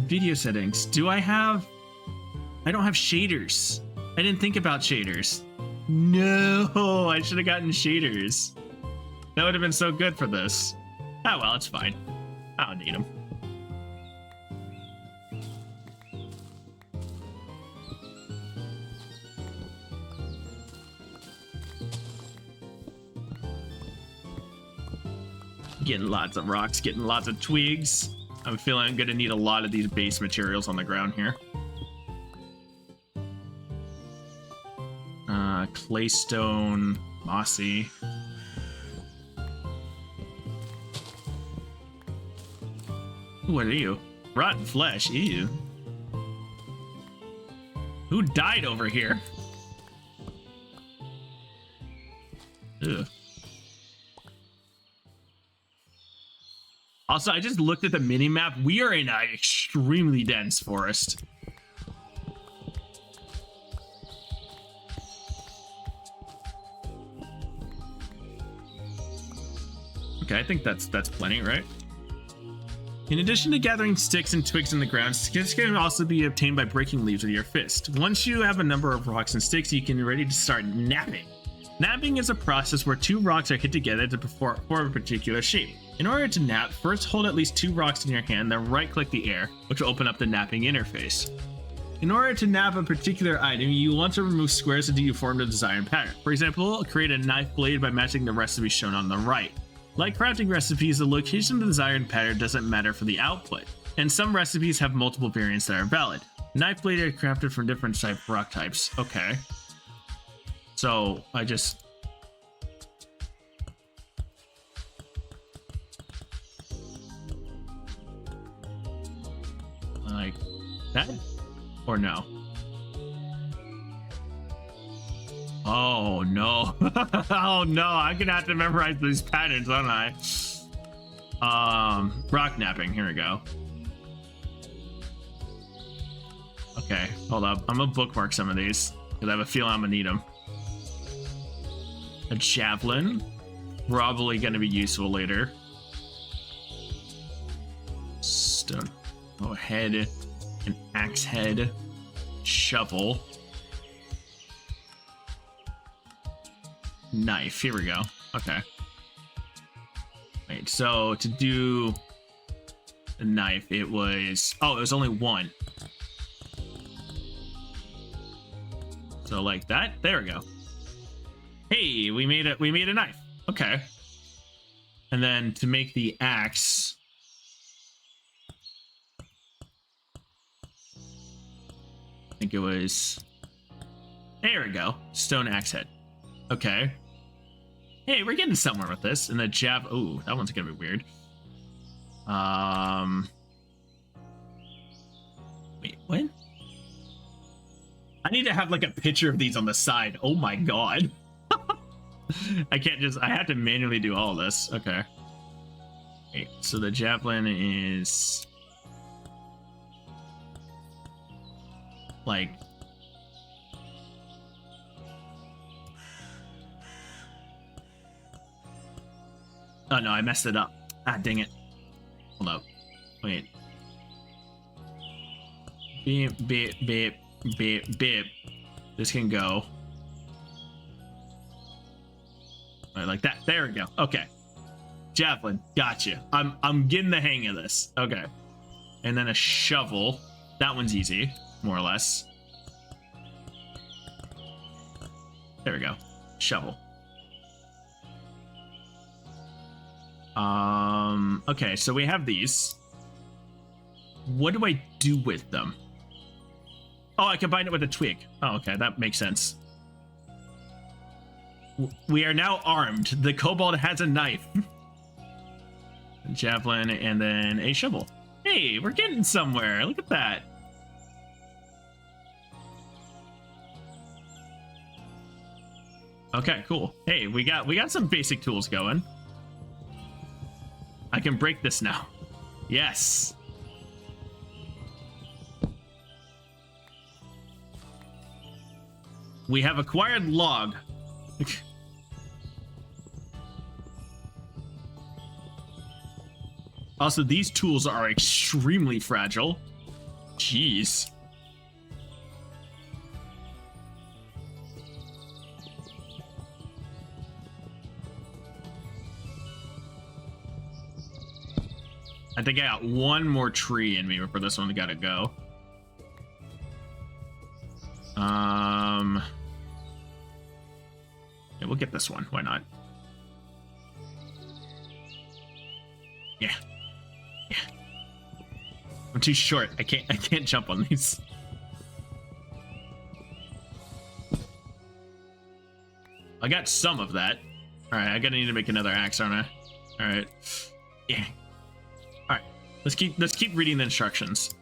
Video settings. Do I have? I don't have shaders. I didn't think about shaders. No, I should have gotten shaders. That would have been so good for this. Oh well, it's fine. I don't need them. Getting lots of rocks, getting lots of twigs. I'm feeling I'm gonna need a lot of these base materials on the ground here. Claystone, mossy. What are you? Rotten flesh, ew. Who died over here? Ugh. Also, I just looked at the mini-map. We are in an extremely dense forest. Okay, I think that's plenty, right? In addition to gathering sticks and twigs in the ground, sticks can also be obtained by breaking leaves with your fist. Once you have a number of rocks and sticks, you can be ready to start napping. Napping is a process where two rocks are hit together to form a particular shape. In order to nap, first hold at least two rocks in your hand, then right-click the air, which will open up the napping interface. In order to nap a particular item, you want to remove squares until you form the desired pattern. For example, create a knife blade by matching the recipe shown on the right. Like crafting recipes, the location of the desired pattern doesn't matter for the output, and some recipes have multiple variants that are valid. Knife blade are crafted from different type rock types. Okay. So, I just... like that? Or no? Oh no. Oh no, I'm gonna have to memorize these patterns, aren't I? Rock napping, here we go. Okay, hold up. I'm gonna bookmark some of these because I have a feeling I'm gonna need them. A javelin, probably gonna be useful later. Stone. Oh, head, an axe head, shovel, knife. Here we go. Okay. Wait, so to do the knife, it was only one. So like that. There we go. Hey, we made a knife. Okay. And then to make the axe, I think it was, there we go, stone axe head. Okay. Hey, we're getting somewhere with this. And the ooh, that one's gonna be weird. Wait, what? I need to have like a picture of these on the side. Oh my god. I have to manually do all this. Okay. Wait, so the javelin is like, oh no, I messed it up. Ah, dang it. Hold up. Wait. Beep, beep, beep, beep, beep. This can go. Right, like that. There we go. Okay. javelin. Gotcha. I'm getting the hang of this. Okay. And then a shovel. That one's easy, more or less. There we go. Shovel. Okay, so we have these. What do I do with them? Oh, I combine it with a twig. Oh, okay, that makes sense. We are now armed. The kobold has a knife. A javelin, and then a shovel. Hey, we're getting somewhere. Look at that. Okay, cool. Hey, we got some basic tools going. I can break this now. Yes. We have acquired log. Also, these tools are extremely fragile. Jeez. I think I got one more tree in me before this one gotta go. Yeah, we'll get this one. Why not? Yeah. Yeah. I'm too short. I can't jump on these. I got some of that. Alright, I gotta need to make another axe, aren't I? Alright. Yeah. Alright. Let's keep reading the instructions.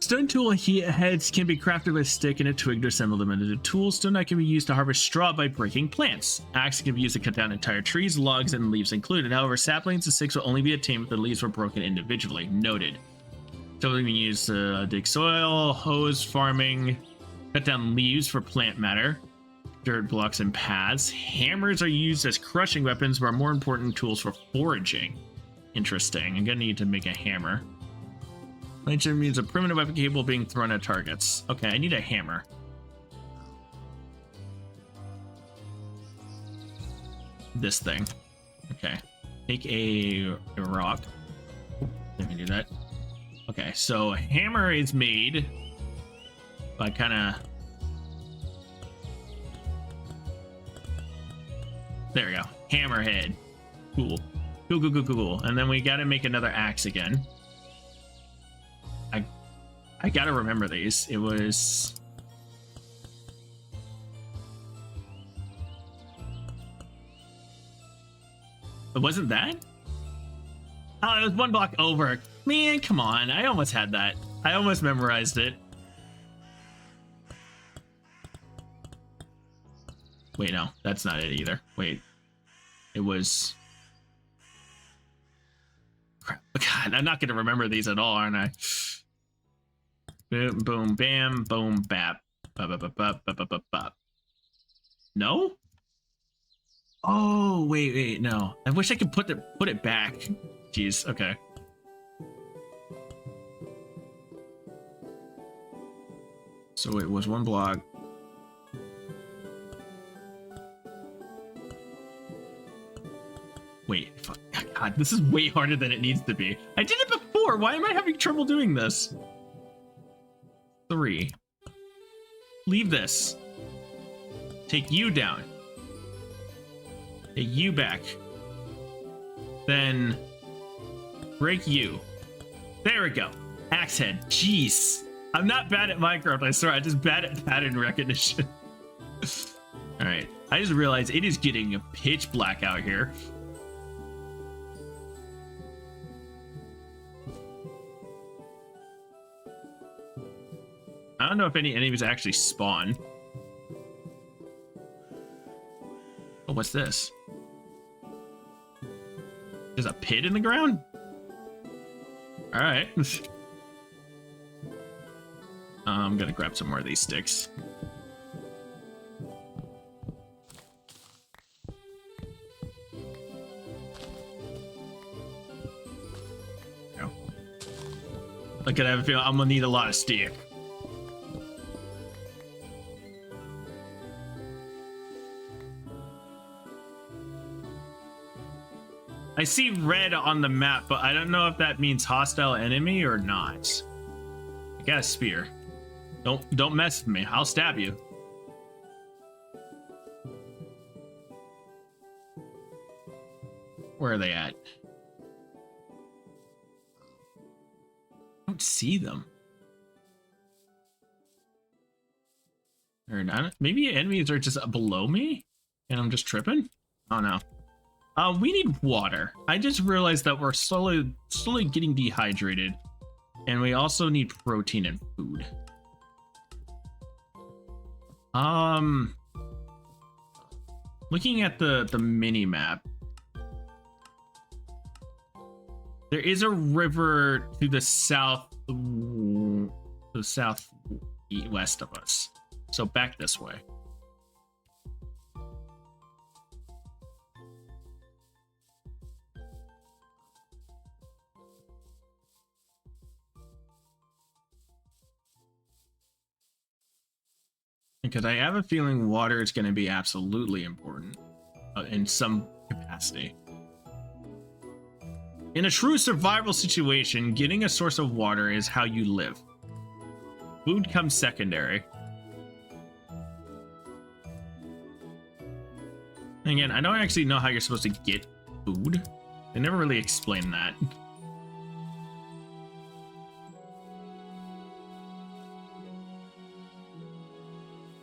Stone tool heads can be crafted with a stick and a twig to assemble them into a tool. Stone knife can be used to harvest straw by breaking plants. Axe can be used to cut down entire trees, logs, and leaves included. However, saplings and sticks will only be attained if the leaves were broken individually. Noted. Shovel can be used to dig soil, hose, farming, cut down leaves for plant matter, dirt blocks, and paths. Hammers are used as crushing weapons, but are more important tools for foraging. Interesting. I'm gonna need to make a hammer. Nature means a primitive weapon capable of being thrown at targets. Okay, I need a hammer. This thing. Okay. Take a rock. Let me do that. Okay, so a hammer is made by kind of... There we go. Hammerhead. Cool. Cool. And then we gotta make another axe again. I gotta remember these. It was... It wasn't that? Oh, it was one block over. Man, come on. I almost had that. I almost memorized it. Wait, no. That's not it either. Wait. It was... Crap. God, I'm not gonna remember these at all, aren't I? Boom, boom, bam, boom, bap. Bop. No? Oh, wait, no. I wish I could put it back. Jeez, okay. So it was one block. Wait, fuck. God, this is way harder than it needs to be. I did it before. Why am I having trouble doing this? 3. Leave this. Take you down. Take you back. Then break you. There we go. Axe head. Jeez. I'm not bad at Minecraft, I swear. I'm just bad at pattern recognition. Alright. I just realized it is getting pitch black out here. I don't know if any enemies actually spawn. Oh, what's this? There's a pit in the ground? Alright. I'm gonna grab some more of these sticks. Go. Look at that, I feel I'm gonna need a lot of stick. I see red on the map, but I don't know if that means hostile enemy or not. I got a spear. Don't mess with me. I'll stab you. Where are they at? I don't see them. Or not. Maybe enemies are just below me and I'm just tripping. Oh no. We need water. I just realized that we're slowly getting dehydrated, and we also need protein and food. Looking at the mini map, there is a river to the southwest of us. So back this way. Because I have a feeling water is going to be absolutely important in some capacity. In a true survival situation, getting a source of water is how you live. Food comes secondary. Again, I don't actually know how you're supposed to get food. They never really explained that.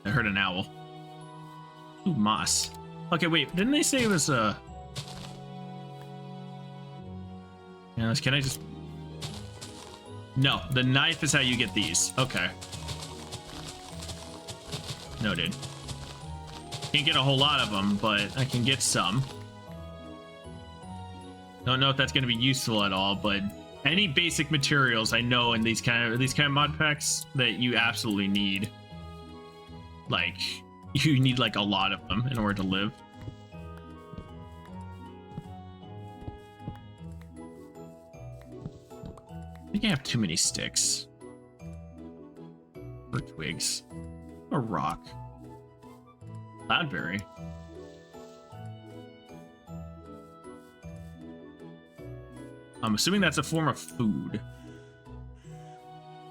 I heard an owl. Ooh, moss. Okay, wait, didn't they say it was yeah, can I just... No, the knife is how you get these. Okay. Noted. Can't get a whole lot of them, but I can get some. Don't know if that's going to be useful at all, but any basic materials I know in these kind of mod packs that you absolutely need. Like, you need like a lot of them in order to live. I think I have too many sticks. Or twigs. A rock. Cloudberry. I'm assuming that's a form of food.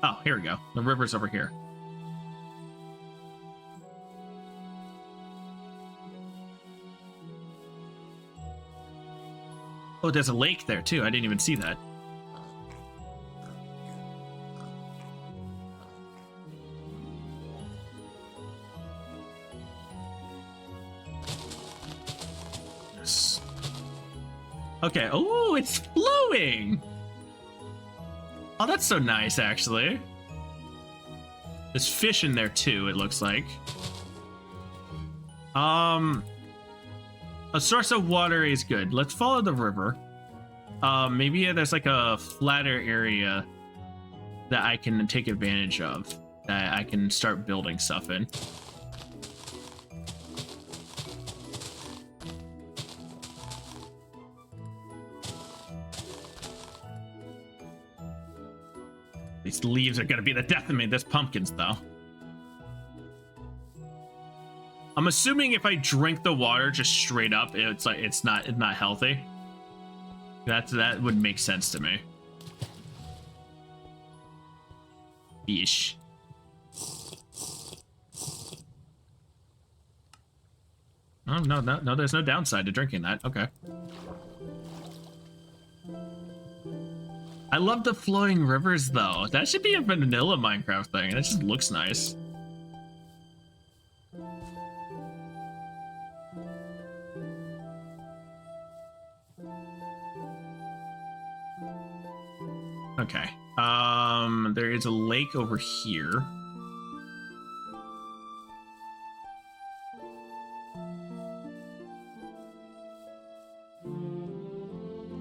Oh, here we go. The river's over here. Oh, there's a lake there too. I didn't even see that. Yes. Okay. Oh, it's flowing. Oh, that's so nice, actually. There's fish in there too, it looks like. A source of water is good. Let's follow the river. Maybe there's like a flatter area that I can take advantage of, that I can start building stuff in. These leaves are gonna be the death of me. There's pumpkins though. I'm assuming if I drink the water just straight up, it's like it's not healthy. That would make sense to me. Fish. Oh no, there's no downside to drinking that. Okay. I love the flowing rivers though. That should be a vanilla Minecraft thing. That just looks nice. Okay. There is a lake over here.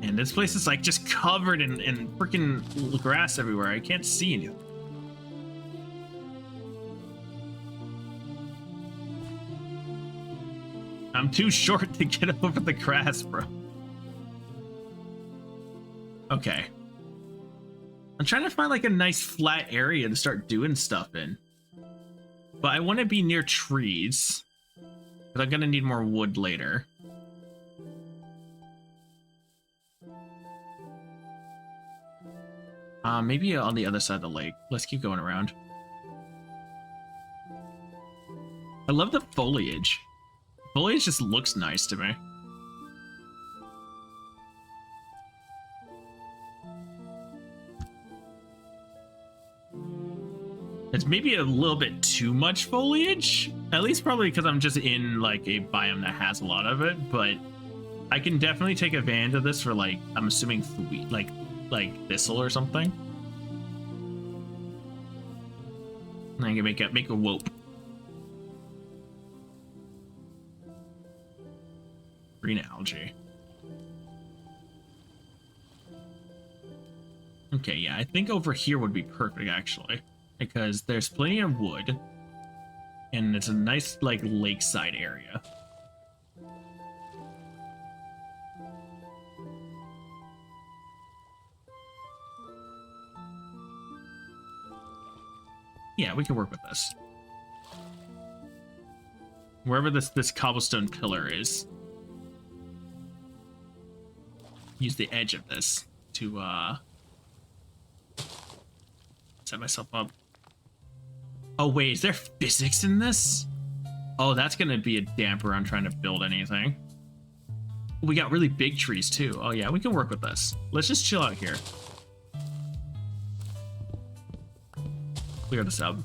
And this place is like just covered in freaking grass everywhere. I can't see anything. I'm too short to get over the grass, bro. Okay. I'm trying to find like a nice flat area to start doing stuff in. But I want to be near trees. But I'm gonna need more wood later. Maybe on the other side of the lake. Let's keep going around. I love the foliage. Foliage just looks nice to me. It's maybe a little bit too much foliage. At least probably because I'm just in like a biome that has a lot of it, but I can definitely take advantage of this for like, I'm assuming like thistle or something. And I can make a whoop. Green algae. Okay, yeah, I think over here would be perfect actually, because there's plenty of wood and it's a nice like lakeside area. Yeah, we can work with this. Wherever this cobblestone pillar is. Use the edge of this to set myself up. Oh wait, is there physics in this? Oh, that's gonna be a damper on trying to build anything. We got really big trees too. Oh yeah, we can work with this. Let's just chill out here. Clear this up.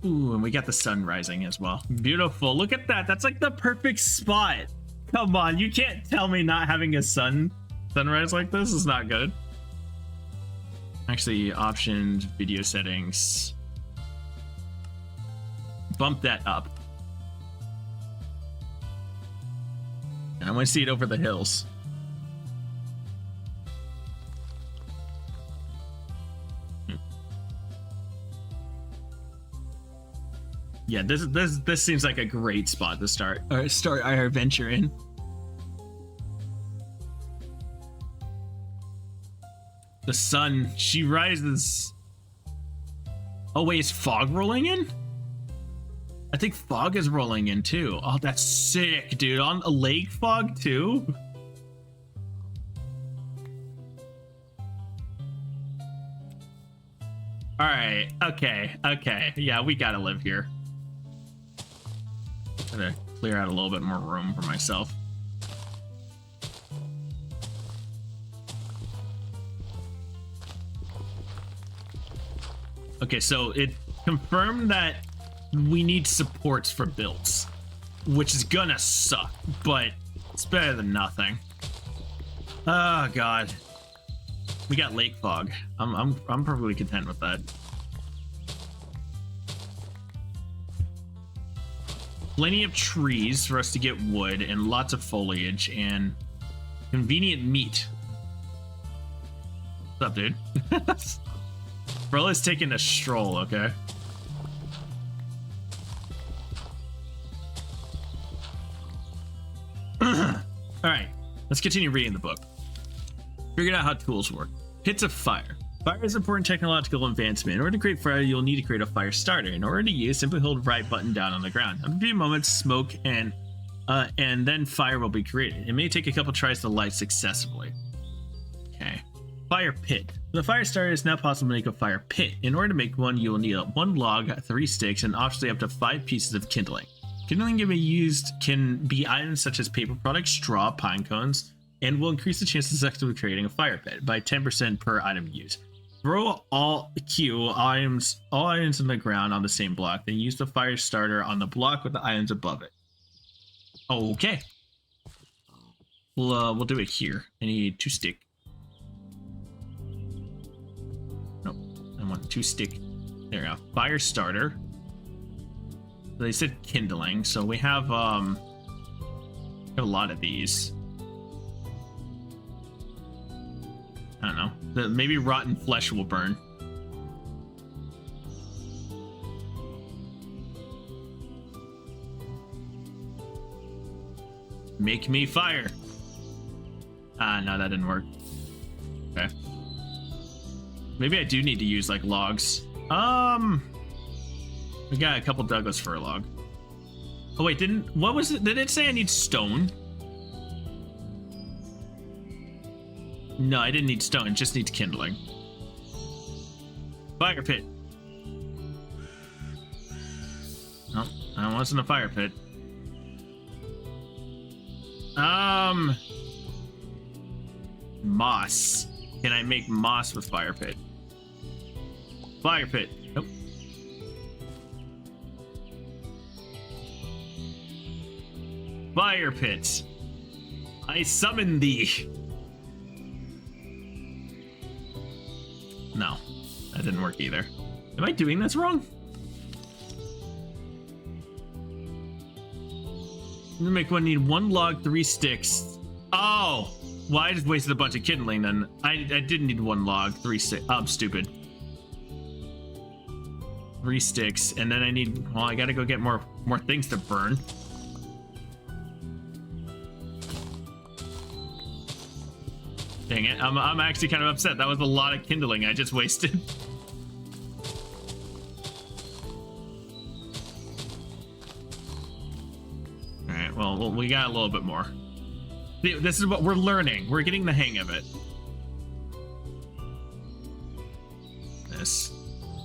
Ooh, and we got the sun rising as well. Beautiful. Look at that. That's like the perfect spot. Come on, you can't tell me not having a sunrise like this is not good. Actually, options, video settings. Bump that up. And I want to see it over the hills. Yeah, this seems like a great spot to start our adventure in. The sun, she rises. Oh wait, is fog rolling in? I think fog is rolling in too. Oh, that's sick, dude. On a lake fog too? All right, okay. Yeah, we gotta live here. Gotta clear out a little bit more room for myself. Okay, so it confirmed that we need supports for builds, which is gonna suck, but it's better than nothing. Oh god. We got lake fog. I'm perfectly content with that. Plenty of trees for us to get wood and lots of foliage and convenient meat. What's up, dude? Bro is taking a stroll, okay? Alright, let's continue reading the book. Figured out how tools work. Pits of fire. Fire is an important technological advancement. In order to create fire, you'll need to create a fire starter. In order to use, simply hold right button down on the ground. After a few moments, smoke and then fire will be created. It may take a couple tries to light successfully. Okay. Fire pit. With a fire starter, it's now possible to make a fire pit. In order to make one, you will need 1 log, 3 sticks, and optionally up to 5 pieces of kindling. Kindling can be items such as paper products, straw, pine cones, and will increase the chances of successfully creating a fire pit by 10% per item used. Throw all items on the ground on the same block, then use the fire starter on the block with the items above it. Okay. We'll do it here. I need 2 stick. Nope. I want 2 stick. There we go. Fire starter. They said kindling, so we have a lot of these. I don't know. Maybe rotten flesh will burn. Make me fire. Ah, no, that didn't work. Okay. Maybe I do need to use like logs. We got a couple Douglas fir log. Oh wait, what was it? Did it say I need stone? No, I didn't need stone. It just needs kindling. Fire pit. No, that wasn't a fire pit. Moss. Can I make moss with fire pit? Fire pit. Nope. Fire pit. I summon thee. No, that didn't work either. Am I doing this wrong? I'm gonna make one need 1 log, 3 sticks. Oh, well, I just wasted a bunch of kindling then. I didn't need 1 log, 3 sticks. Oh, I'm stupid. 3 sticks, and then I need, well, I gotta go get more things to burn. Dang it, I'm actually kind of upset. That was a lot of kindling I just wasted. Alright, well, we got a little bit more. This is what we're learning. We're getting the hang of it. This.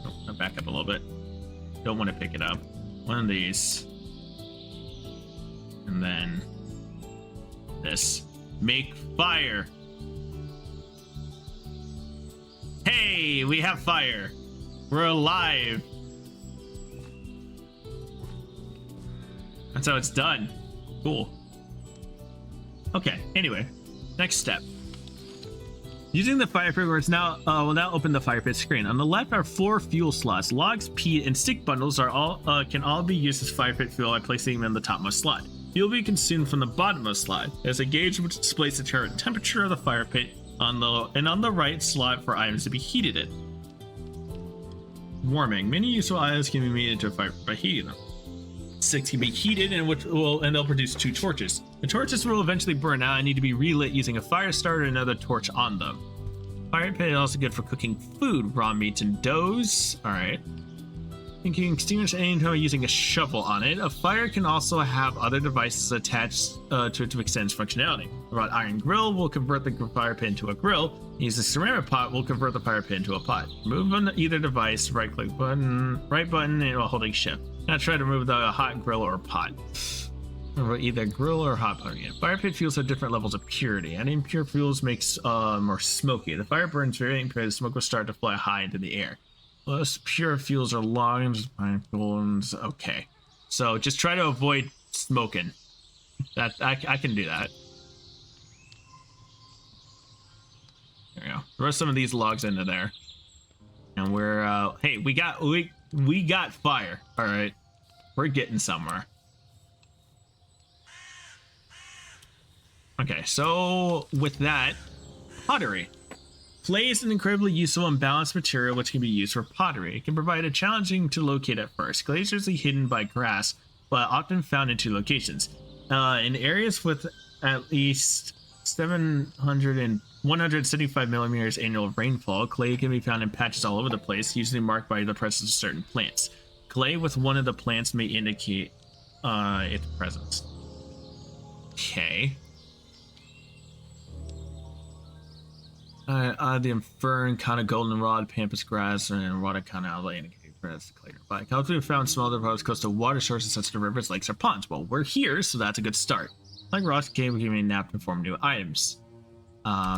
Oh, I'll back up a little bit. Don't want to pick it up. One of these. And then this. Make fire. Hey, we have fire. We're alive. That's how it's done. Cool. Okay, anyway, next step. Using the fire pit, where it's now will now open the fire pit screen. On the left are 4 fuel slots. Logs, peat, and stick bundles are all can all be used as fire pit fuel by placing them in the topmost slot. Fuel will be consumed from the bottommost slot. There's a gauge which displays the current temperature of the fire pit on the right slot for items to be heated in. Warming. Many useful items can be made into a fire by heating them. 6 can be heated and they'll produce 2 torches. The torches will eventually burn out and need to be relit using a fire starter and another torch on them. Fire pit is also good for cooking food, raw meats, and doughs. Alright. You can extinguish any time using a shovel on it. A fire can also have other devices attached to it to extend its functionality. A wrought iron grill will convert the fire pit into a grill. Use a ceramic pot will convert the fire pit into a pot. Move on either device, right button, while holding shift. Now try to remove the hot grill or pot. Or either grill or hot pot again. Fire pit fuels have different levels of purity. Any impure fuels makes more smoky. The fire burns very impure. The smoke will start to fly high into the air. Less pure fuels are logs, pine cones. Okay, so just try to avoid smoking. That I can do that. There we go. Throw some of these logs into there, and we're hey, we got fire. All right, we're getting somewhere. Okay, so with that, pottery. Clay is an incredibly useful and balanced material which can be used for pottery. It can provide a challenging to locate at first. Clay is usually hidden by grass, but often found in 2 locations. In areas with at least 700 and 175 millimeters annual rainfall, clay can be found in patches all over the place, usually marked by the presence of certain plants. Clay with one of the plants may indicate its presence. Okay. The fern, kind of goldenrod, pampas grass, and rotted kind of outlet indicate presence. Clay. Also, we found small deposits close to water sources such as rivers, lakes, or ponds. Well, we're here, so that's a good start. Like rocks, cave will give me a nap to form new items.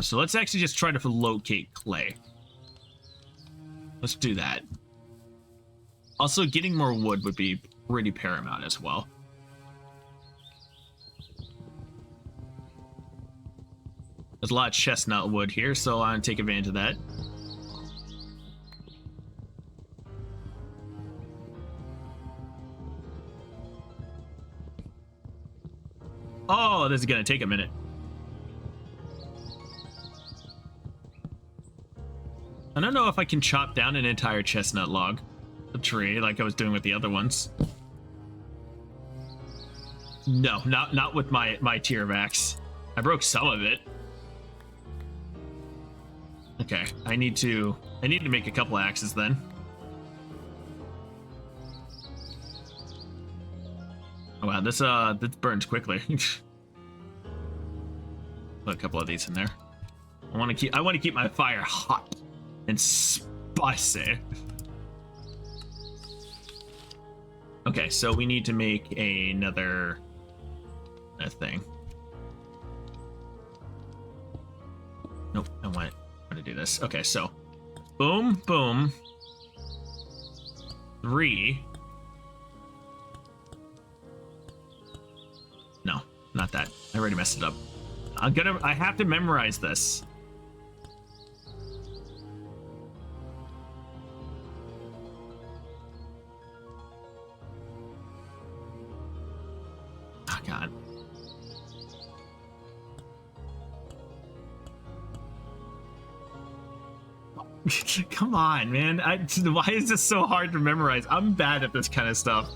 So let's actually just try to locate clay. Let's do that. Also, getting more wood would be pretty paramount as well. There's a lot of chestnut wood here, so I'm gonna take advantage of that. Oh, this is gonna take a minute. I don't know if I can chop down an entire chestnut log, a tree, like I was doing with the other ones. No, not with my tier of axe. I broke some of it. Okay, I need to make a couple axes then. Oh wow, this burns quickly. Put a couple of these in there. I want to keep my fire hot and spicy. Okay, so we need to make another thing. Nope, I want to do this. Okay, so boom, boom. 3. No, not that. I already messed it up. I have to memorize this. Oh God. Come on, man. Why is this so hard to memorize? I'm bad at this kind of stuff.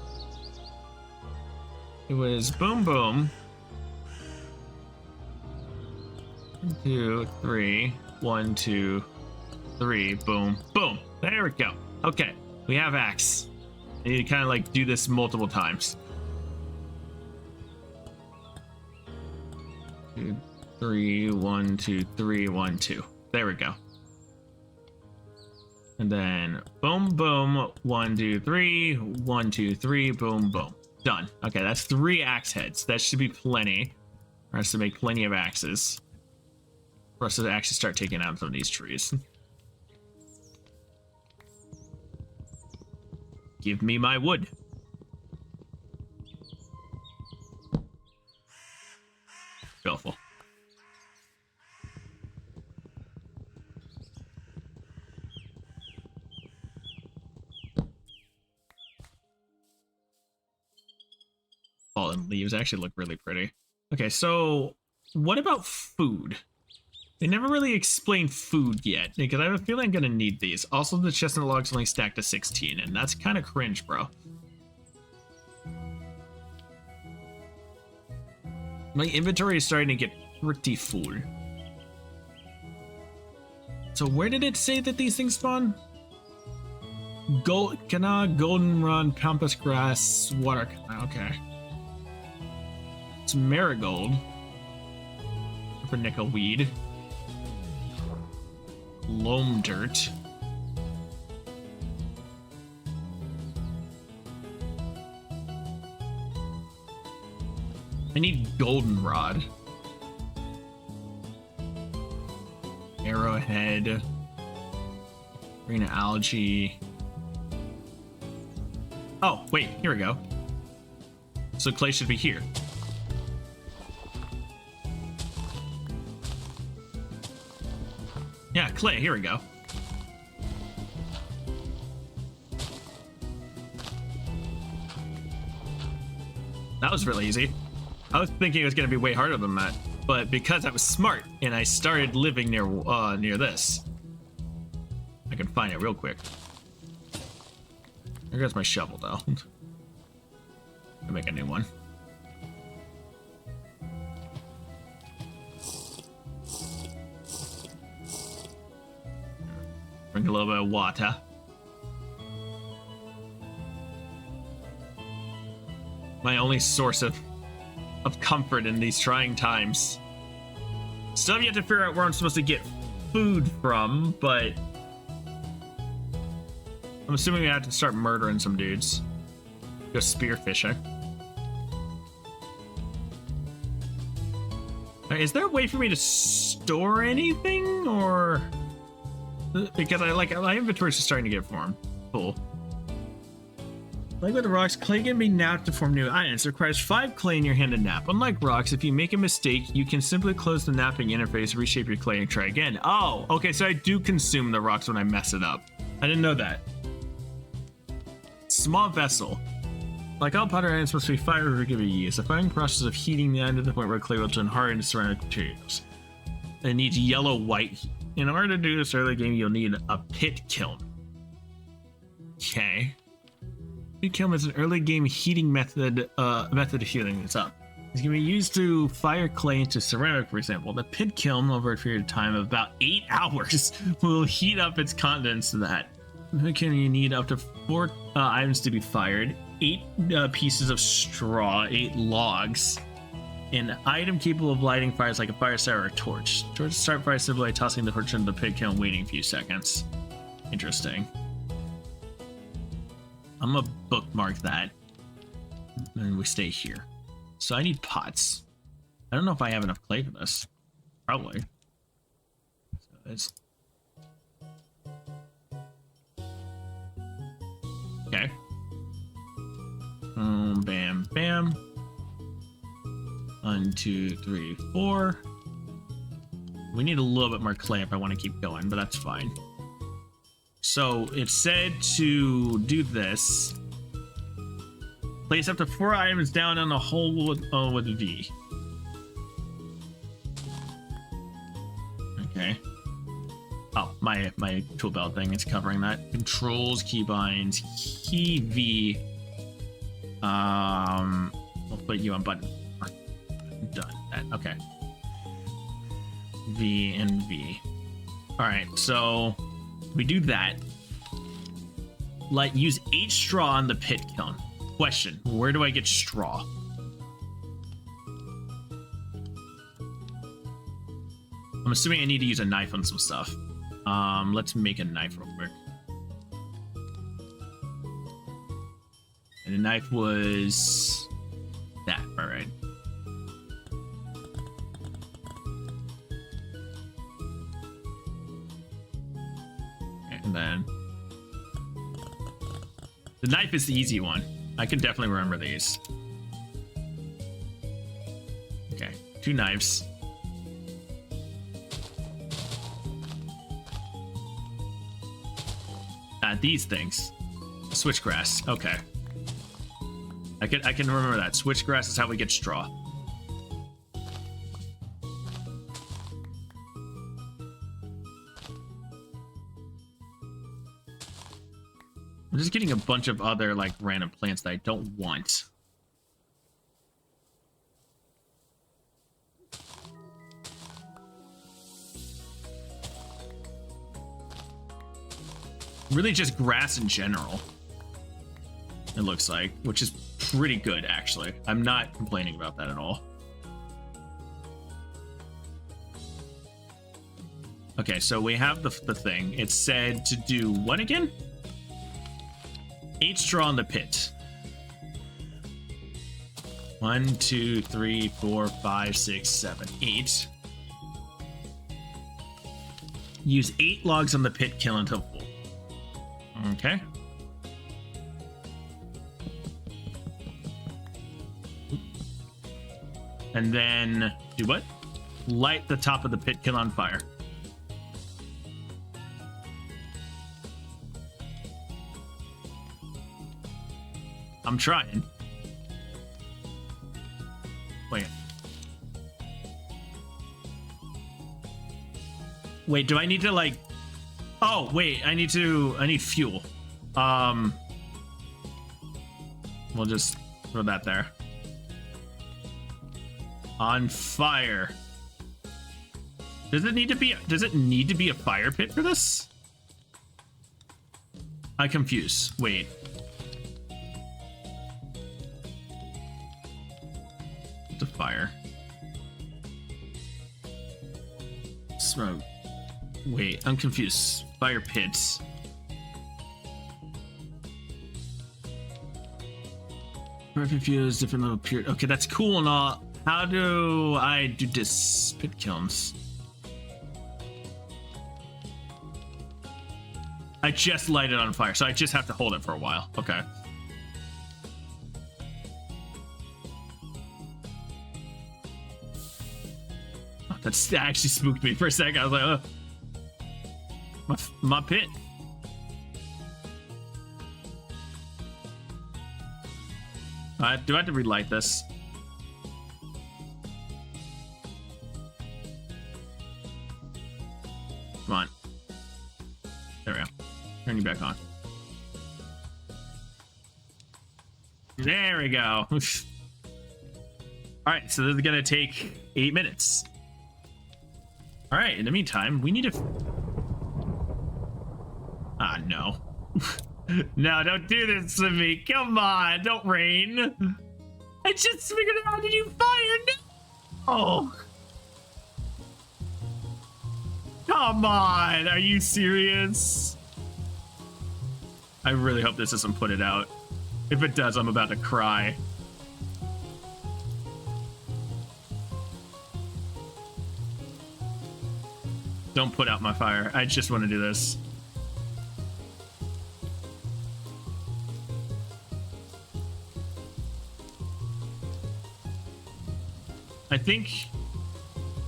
It was boom, boom. 1, 2, 3. 1, 2, 3. Boom, boom. There we go. Okay, we have axe. I need to kind of like do this multiple times. 2, 3. 1, 2, 3. 1, 2. There we go. And then boom, boom. 1, 2, 3. 1, 2, 3. Boom, boom. Done. Okay, that's 3 axe heads. That should be plenty for us to make plenty of axes. For us to actually start taking out some of these trees. Give me my wood. Beautiful. Fallen leaves actually look really pretty. Okay, so what about food? They never really explained food yet, because I have a feeling I'm gonna need these. Also, the chestnut logs only stack to 16, and that's kind of cringe, bro. My inventory is starting to get pretty full. So where did it say that these things spawn? Goldenrod, pampas grass, water. Okay. It's marigold. For nickel weed. Loam dirt. I need goldenrod. Arrowhead. Arena algae. Oh, wait, here we go. So clay should be here. Yeah, clay, here we go. That was really easy. I was thinking it was going to be way harder than that, but because I was smart and I started living near this, I can find it real quick. There goes my shovel, though. I'll make a new one. Drink a little bit of water. My only source of comfort in these trying times. Still have yet to figure out where I'm supposed to get food from, but I'm assuming we have to start murdering some dudes. Go spearfishing. Is there a way for me to store anything, or because my inventory is starting to get formed full. Like with the rocks, clay can be napped to form new items. It requires 5 clay in your hand to nap. Unlike rocks, if you make a mistake, you can simply close the napping interface, reshape your clay, and try again. Oh, okay, so I do consume the rocks when I mess it up. I didn't know that. Small vessel. Like all pottery items must be fire regular use. The firing process of heating the item to the point where clay will turn hard into surrounding materials. It needs yellow-white heat. In order to do this early game, you'll need a pit kiln. Okay. Pit kiln is an early game heating method of heating this up. It's going to be used to fire clay into ceramic, for example. The pit kiln, over a period of time of about 8 hours, will heat up its contents to that. Can you need up to 4 items to be fired, 8 pieces of straw, 8 logs, an item capable of lighting fires like a fire starter or a torch. Torch start fire simply by tossing the torch into the pit kiln and waiting a few seconds. Interesting. I'm gonna bookmark that. And we stay here. So I need pots. I don't know if I have enough clay for this. Probably. So it's... Okay. Bam, bam. 1, 2, 3, 4. We need a little bit more clay if I want to keep going, but that's fine. So it said to do this. Place up to 4 items down on the hole with V. Okay. Oh, my tool belt thing is covering that. Controls, keybinds, key V. We'll put you on button. Done. That. Okay. V and V. All right. So we do that. Use 8 straw on the pit kiln. Question: where do I get straw? I'm assuming I need to use a knife on some stuff. Let's make a knife real quick. And the knife was that. All right. And then the knife is the easy one. I can definitely remember these. Okay, 2 knives. These things. Switchgrass. Okay. I can remember that. Switchgrass is how we get straw. I'm just getting a bunch of other like random plants that I don't want. Really just grass in general, it looks like, which is pretty good actually. I'm not complaining about that at all. Okay, so we have the thing. It said to do what again? 8 straw in the pit. 1, 2, 3, 4, 5, 6, 7, 8. Use 8 logs on the pit kiln until full. Okay. And then do what? Light the top of the pit kiln on fire. I'm trying. Wait. Wait, do I need to like... Oh, wait, I need fuel. We'll just throw that there. On fire. Does it need to be a fire pit for this? I'm confused. Wait. It's a fire. Smoke. Wait, I'm confused. Fire pits. Perfect fuse, different little period. Okay, that's cool and all. How do I do this? Pit kilns. I just light it on fire, so I just have to hold it for a while. Okay. Oh, that actually spooked me for a second. I was like, oh. My pit. Do I have to relight this? Come on. There we go. Turn you back on. There we go. All right, so this is gonna take 8 minutes. All right, in the meantime, we need to... Ah, no. No, don't do this to me. Come on, don't rain. I just figured out how to do fire. No! Come on, are you serious? I really hope this doesn't put it out. If it does, I'm about to cry. Don't put out my fire. I just want to do this. I think...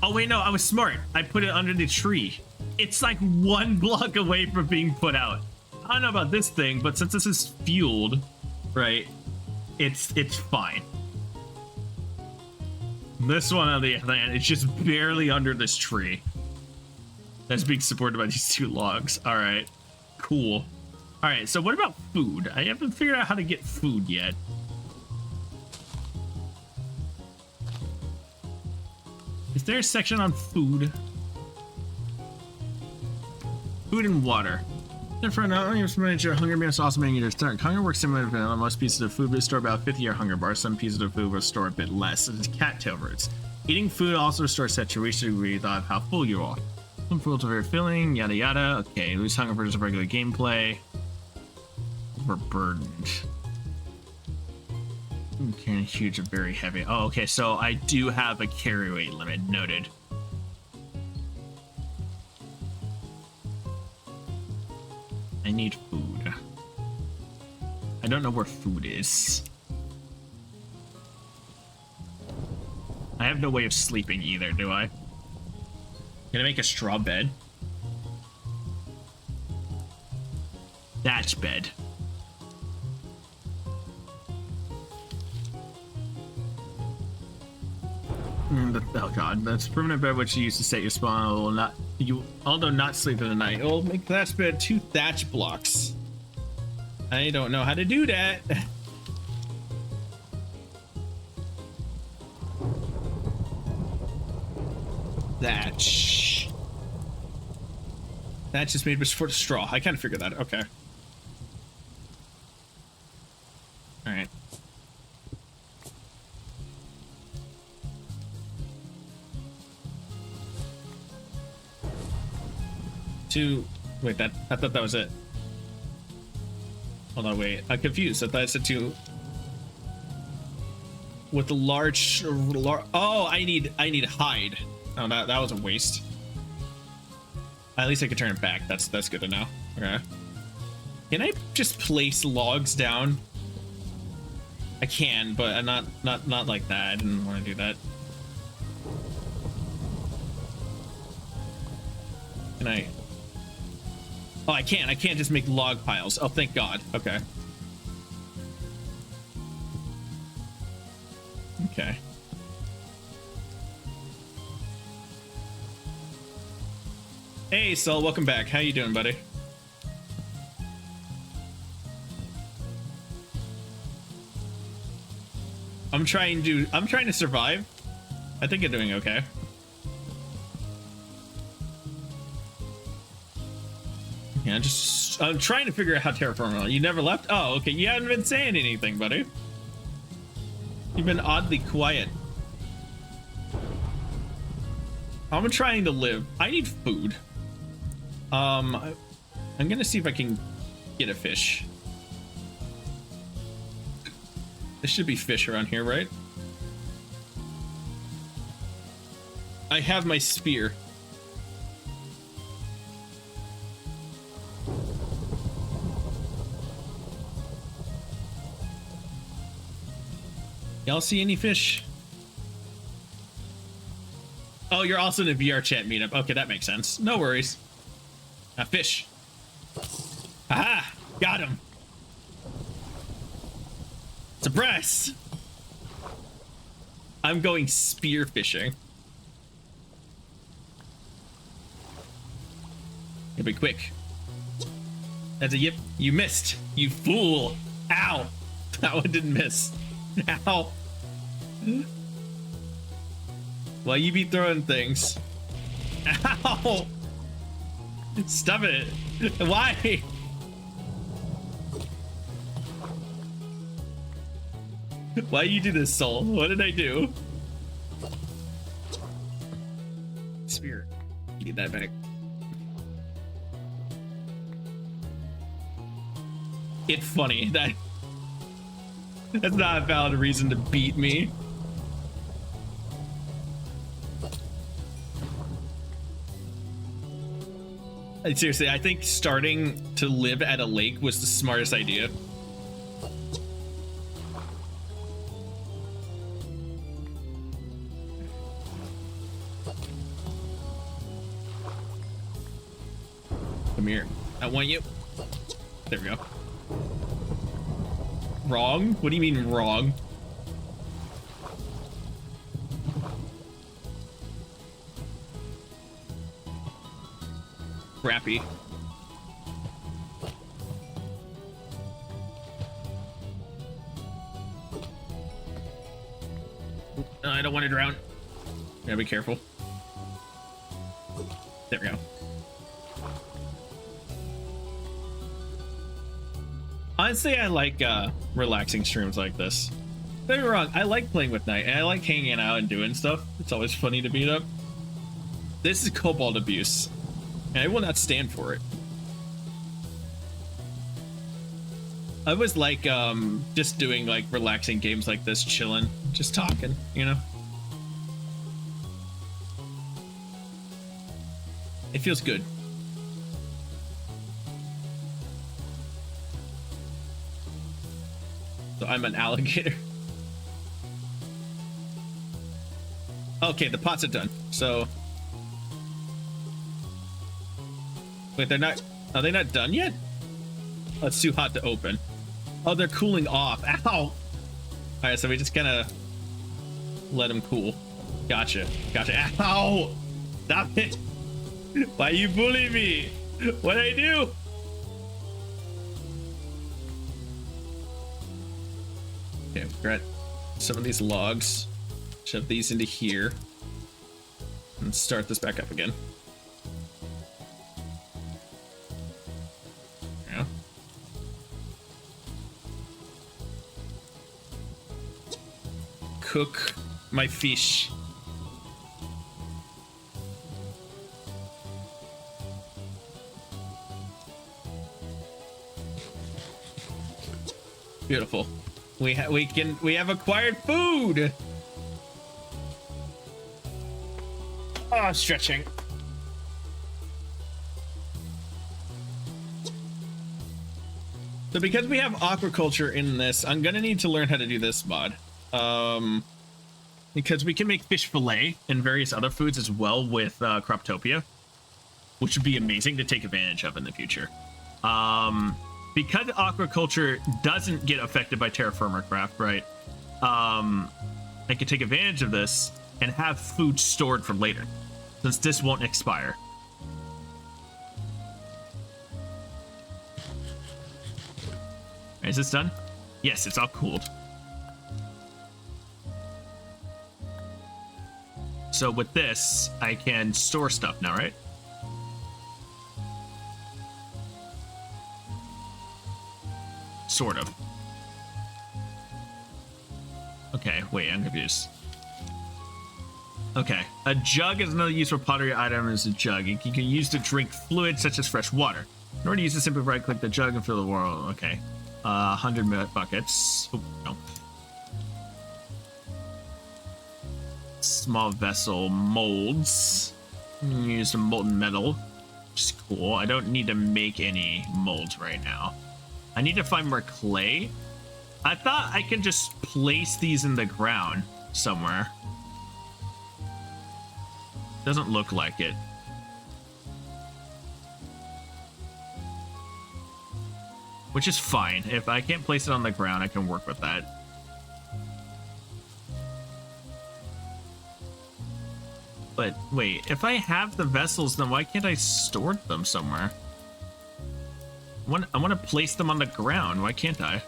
Oh, wait, no, I was smart. I put it under the tree. It's like 1 block away from being put out. I don't know about this thing, but since this is fueled, right, it's fine. This one, on the other hand, it's just barely under this tree. That's being supported by these 2 logs. All right, cool. All right, so what about food? I haven't figured out how to get food yet. Is there a section on food? Food and water. Therefore, not only is manage your hunger, but it's also making your start. Hunger works similar to most pieces of food will store about 50 your hunger bars. Some pieces of food will store a bit less. It's cattail roots. Eating food also restores saturation degree of how full you are. Some foods are very filling, yada yada. Okay, lose hunger versus regular gameplay. Overburdened. Okay, huge and very heavy. Oh, okay, so I do have a carry weight limit. Noted. I need food. I don't know where food is. I have no way of sleeping either, do I? Can I make a straw bed? Thatch bed. Oh god, that's permanent bed which you use to set your spawn. Although not sleep in the night. It'll make thatch bed 2 thatch blocks. I don't know how to do that. Thatch. Thatch is made for straw. I kind of figured that. Okay. All right. Wait, I thought that was it. Hold on, wait. I'm confused. I thought I said 2 with the large. Oh, I need hide. Oh, that was a waste. At least I could turn it back. That's good to know. Okay. Can I just place logs down? I can, but not like that. I didn't want to do that. Can I? Oh, I can't. I can't just make log piles. Oh, thank God. Okay. Okay. Hey, Sol, welcome back. How you doing, buddy? I'm trying to survive. I think I'm doing okay. Yeah, I'm trying to figure out how terraforming. You never left? Oh, okay. You haven't been saying anything, buddy. You've been oddly quiet. I'm trying to live. I need food. I'm gonna see if I can get a fish. There should be fish around here, right? I have my spear. Y'all see any fish? Oh, you're also in a VR chat meetup. Okay, that makes sense. No worries. A fish. Aha! Got him. Surprise! I'm going spear fishing. It'll be quick. That's a yip. You missed. You fool. Ow. That one didn't miss. Ow. Why you be throwing things? Ow! Stop it! Why? Why you do this, Soul? What did I do? Spear. Need that back. It's funny that that's not a valid reason to beat me. Seriously, I think starting to live at a lake was the smartest idea. Come here. I want you. There we go. Wrong? What do you mean wrong? Crappy. I don't want to drown. Gotta be careful. There we go. Honestly, I like relaxing streams like this. Don't get me wrong, I like playing with Night, and I like hanging out and doing stuff. It's always funny to beat up. This is cobalt abuse, and I will not stand for it. I was like just doing like relaxing games like this, chilling, just talking, you know? It feels good. So I'm an alligator. Okay, the pots are done. So wait, they're not, are they not done yet? Oh, it's too hot to open. Oh, they're cooling off. Ow! All right, so we just gotta let them cool. Gotcha. Gotcha. Ow! Stop it! Why you bully me? What'd I do? Okay, grab some of these logs, shove these into here, and start this back up again. Yeah. Cook my fish. Beautiful. We have acquired food. Oh, stretching. So because we have aquaculture in this, I'm gonna need to learn how to do this mod. Because we can make fish fillet and various other foods as well with Croptopia, which would be amazing to take advantage of in the future. Because aquaculture doesn't get affected by terra firma craft, right? I can take advantage of this and have food stored for later, since this won't expire. Is this done? Yes, it's all cooled. So with this, I can store stuff now, right? Sort of. Okay, wait, I'm confused. Okay, a jug is another useful pottery item. Is a jug. You can use to drink fluid such as fresh water. In order to use it, simply right-click the jug and fill the water. Okay, 100 buckets. Oh, no. Small vessel molds. Use some molten metal, which is cool. I don't need to make any molds right now. I need to find more clay. I thought I can just place these in the ground somewhere. Doesn't look like it. Which is fine. If I can't place it on the ground, I can work with that. But wait, if I have the vessels, then why can't I store them somewhere? I want to place them on the ground. Why can't I?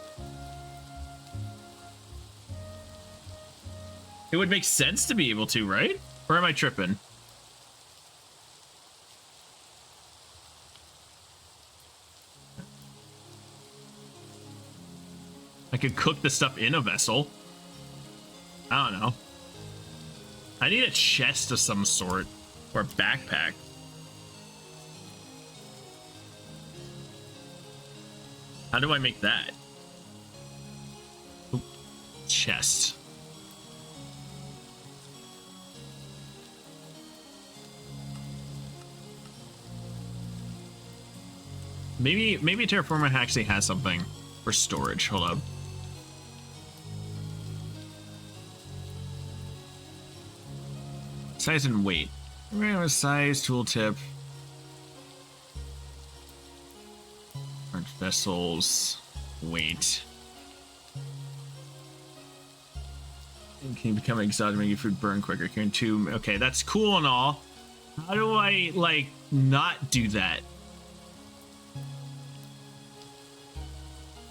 It would make sense to be able to, right? Or am I tripping? I could cook the stuff in a vessel. I don't know. I need a chest of some sort. Or a backpack. How do I make that? Oop. Chest. Maybe Terraformer actually has something for storage. Hold up. Size and weight. Random size, tooltip. Large vessels. Weight. Can you become exotic, make your food burn quicker? Can you okay, that's cool and all. How do I like not do that?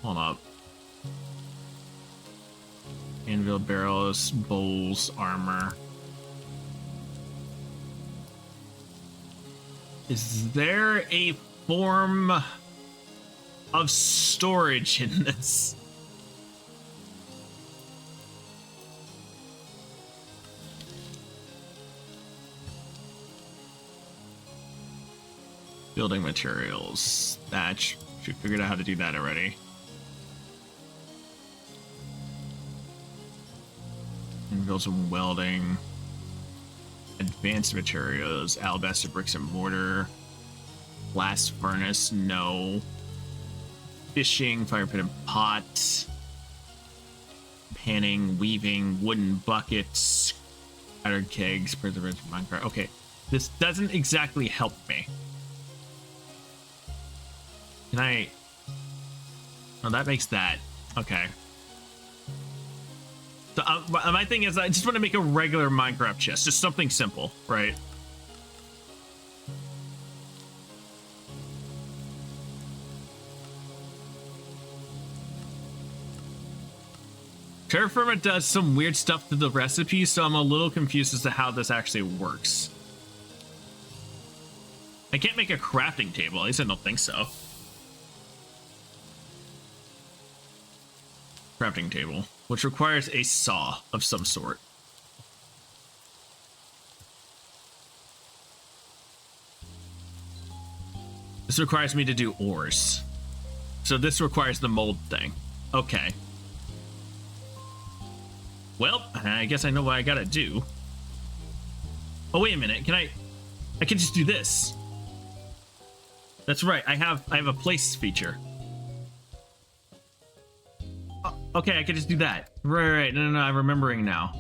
Hold up. Anvil, barrels, bowls, armor. Is there a form of storage in this? Building materials. That should figured out how to do that already. And build some welding. Advanced materials. Alabaster bricks and mortar. Blast furnace. No. Fishing. Fire pit and pot. Panning. Weaving. Wooden buckets. Scattered kegs. Preservation. Minecraft. Okay. This doesn't exactly help me. Can I... Oh, that makes that. Okay. So my thing is, I just want to make a regular Minecraft chest. Just something simple, right? Terraformer does some weird stuff to the recipe, so I'm a little confused as to how this actually works. I can't make a crafting table. At least I don't think so. Crafting table, which requires a saw of some sort. This requires me to do ores. So this requires the mold thing. Okay. Well, I guess I know what I gotta do. Oh, wait a minute. I can just do this. That's right. I have a place feature. Okay, I could just do that. Right. No, I'm remembering now.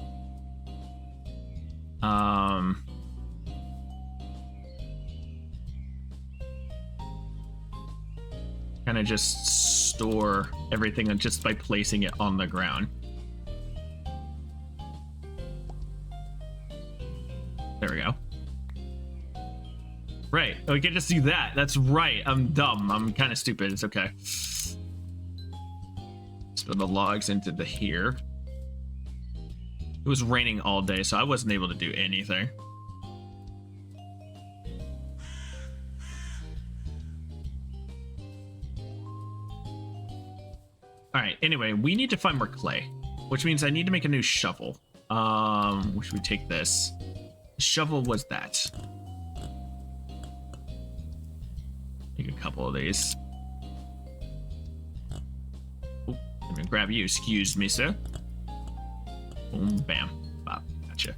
Kind of just store everything just by placing it on the ground. There we go. Right. We can just do that. That's right. I'm dumb. I'm kind of stupid. It's okay. The logs into the here. It was raining all day, so I wasn't able to do anything. All right, anyway, we need to find more clay, which means I need to make a new shovel. Which we take this. The shovel was that. Take a couple of these. I'm gonna grab you, excuse me, sir. Boom, bam, bop, gotcha.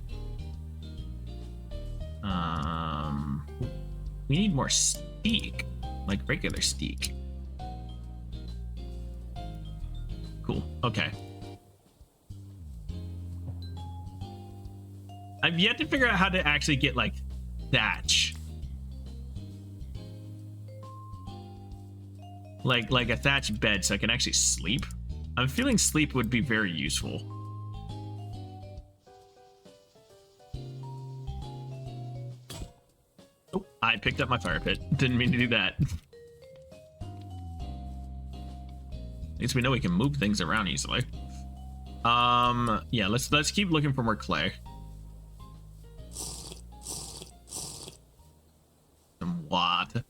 We need more steak, like regular steak. Cool, okay. I've yet to figure out how to actually get, like, thatch. Like a thatch bed so I can actually sleep. I'm feeling sleep would be very useful. Oh, I picked up my fire pit. Didn't mean to do that. At least we know we can move things around easily. Yeah, let's keep looking for more clay. some water.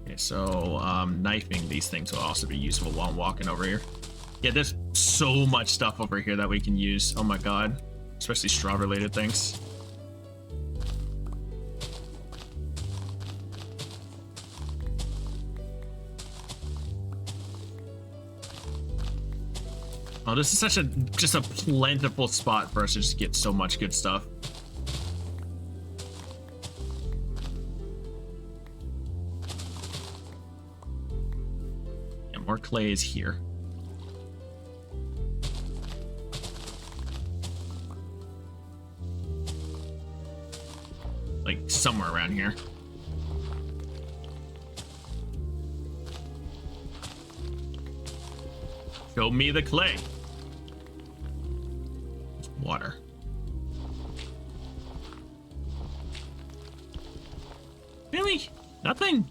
Okay, so knifing these things will also be useful while I'm walking over here. Yeah, there's so much stuff over here that we can use. Oh my god. Especially straw-related things. Oh, this is such a just a plentiful spot for us to just get so much good stuff. Yeah, more clay is here. Like somewhere around here. Show me the clay. Water. Really? Nothing?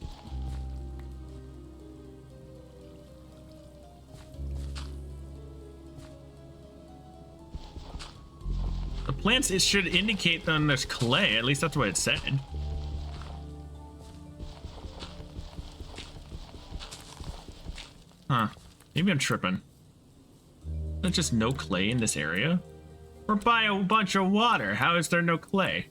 The plants, it should indicate that there's clay. At least that's what it said. Huh. Maybe I'm tripping. There's just no clay in this area? We're by a bunch of water. How is there no clay?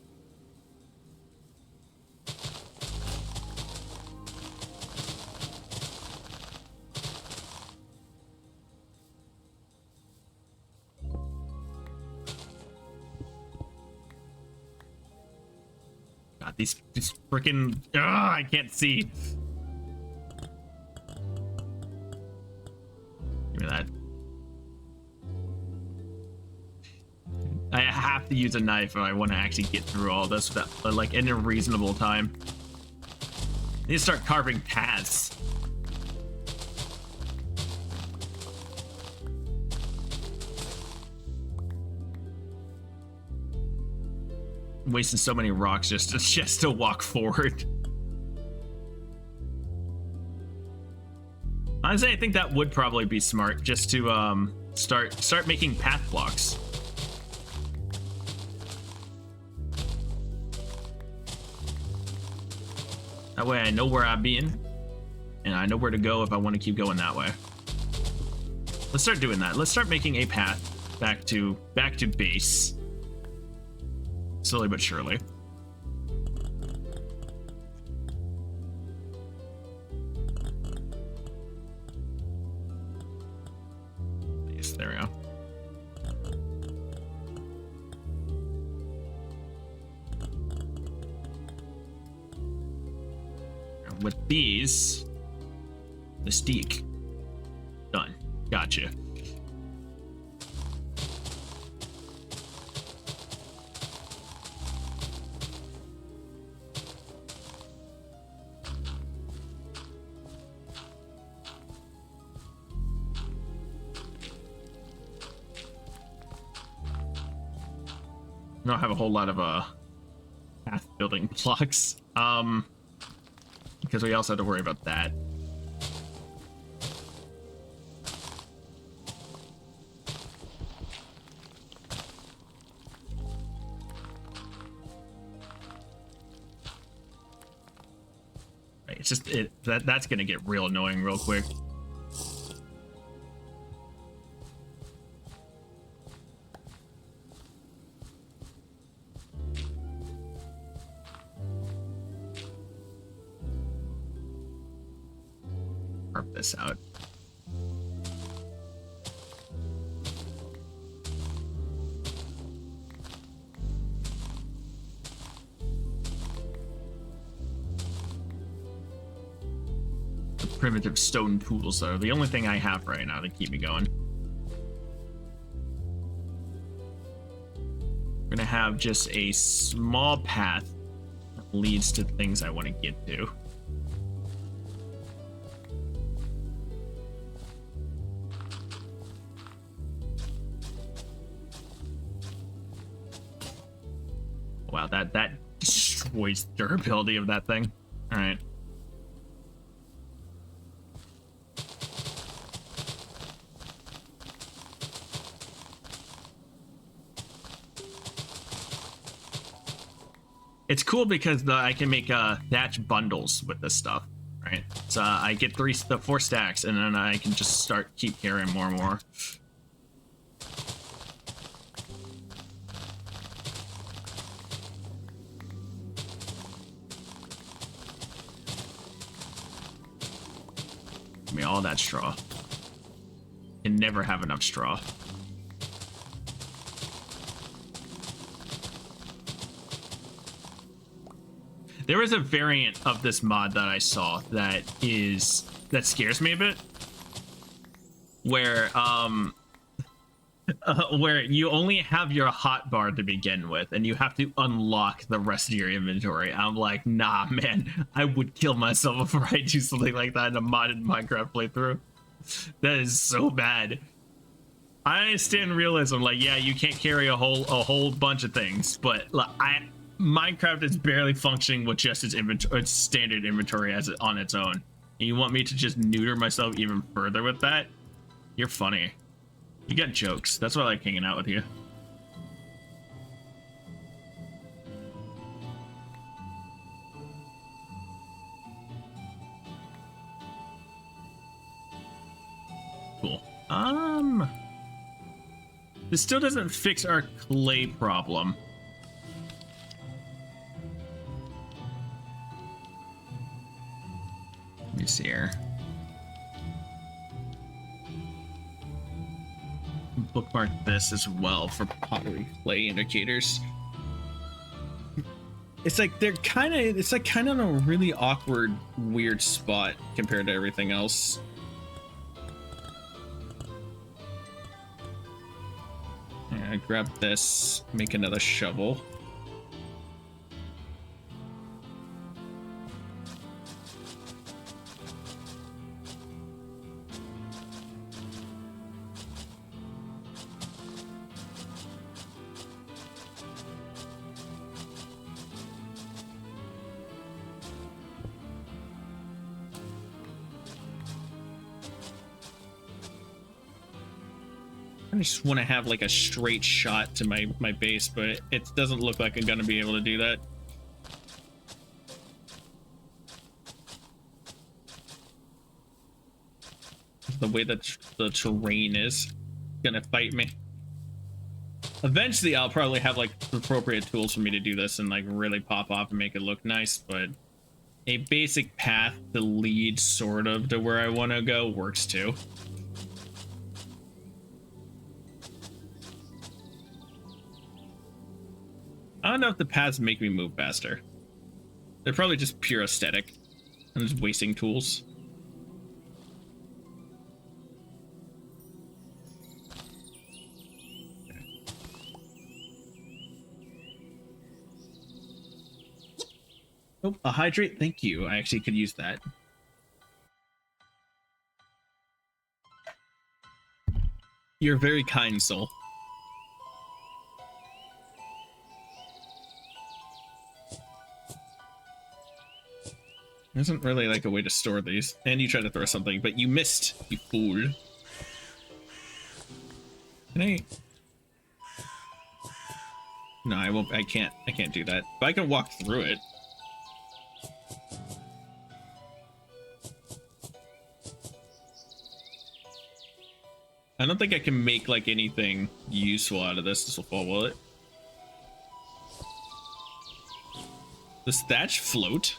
God, these freaking... I can't see. Give me that. I have to use a knife if I want to actually get through all this without, like, in a reasonable time. I need to start carving paths. I'm wasting so many rocks just to walk forward. Honestly, I think that would probably be smart, just to start making path blocks. That way I know where I've been, and I know where to go if I want to keep going that way. Let's start doing that. Let's start making a path back to base. Slowly but surely. Yes, there we go. With these, mystique. Done. Gotcha. I don't have a whole lot of path building blocks. Because we also have to worry about that. Right, it's just that's gonna get real annoying real quick. This out. The primitive stone tools are the only thing I have right now to keep me going. I'm gonna have just a small path that leads to things I want to get to. Wow, that destroys the durability of that thing. All right. It's cool because I can make thatch bundles with this stuff, right? So I get 4 stacks, and then I can just keep carrying more and more. Give me all that straw. Can never have enough straw. There is a variant of this mod that I saw that scares me a bit, where where you only have your hotbar to begin with, and you have to unlock the rest of your inventory. I'm like, nah, man, I would kill myself before I do something like that in a modded Minecraft playthrough. That is so bad. I understand realism, like, yeah, you can't carry a whole bunch of things, but like, Minecraft is barely functioning with just its standard inventory on its own. And you want me to just neuter myself even further with that? You're funny. You got jokes. That's why I like hanging out with you. Cool. This still doesn't fix our clay problem. Let me see here. Bookmark this as well for pottery clay indicators. It's like they're kind of in a really awkward, weird spot compared to everything else. Yeah, grab this, make another shovel. I just want to have like a straight shot to my base, but it doesn't look like I'm gonna be able to do that. The way that the terrain is gonna fight me. Eventually I'll probably have like appropriate tools for me to do this and like really pop off and make it look nice, but a basic path to lead sort of to where I want to go works too. I don't know if the paths make me move faster. They're probably just pure aesthetic. I'm just wasting tools. Oh, a hydrate? Thank you. I actually could use that. You're very kind, soul. There isn't really like a way to store these. And you tried to throw something, but you missed, you fool. Can I? No, I won't. I can't do that. But I can walk through it. I don't think I can make like anything useful out of this. This will fall, will it? Does thatch float?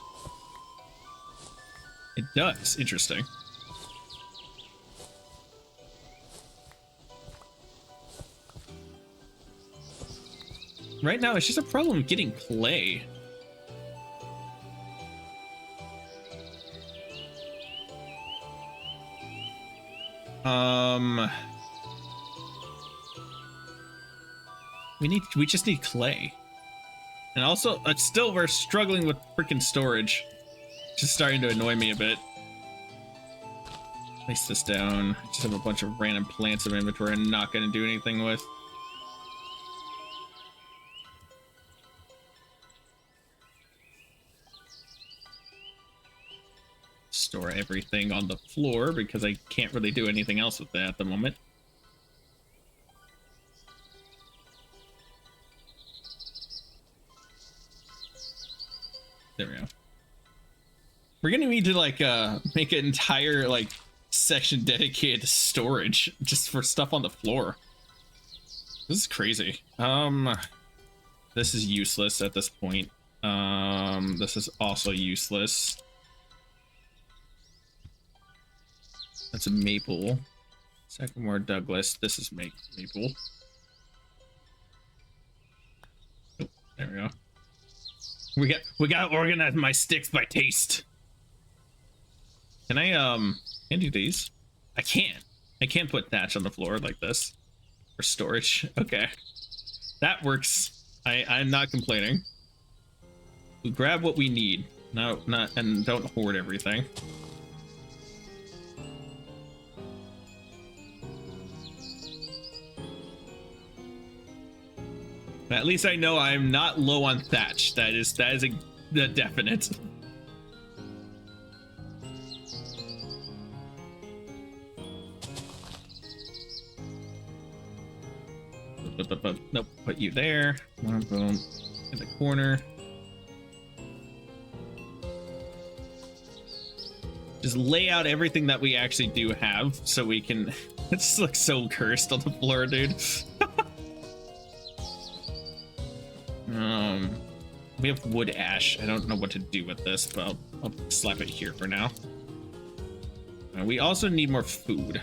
It does. Interesting. Right now, it's just a problem getting clay. We just need clay. And also, we're struggling with freaking storage. Just starting to annoy me a bit. Place this down. I just have a bunch of random plants in my inventory I'm not going to do anything with. Store everything on the floor because I can't really do anything else with that at the moment. We're gonna need to like make an entire like section dedicated to storage just for stuff on the floor. This is crazy. This is useless at this point. This is also useless. That's a maple. Sycamore Douglas. This is maple. Oh, there we go. We gotta organize my sticks by taste. Can I can do these? I can't. I can't put thatch on the floor like this for storage. Okay, that works. I'm not complaining. We grab what we need. And don't hoard everything. At least I know I'm not low on thatch. That is a definite. Nope, put you there. Boom, in the corner. Just lay out everything that we actually do have so we can. It just looks so cursed on the floor, dude. We have wood ash. I don't know what to do with this, but I'll slap it here for now. We also need more food.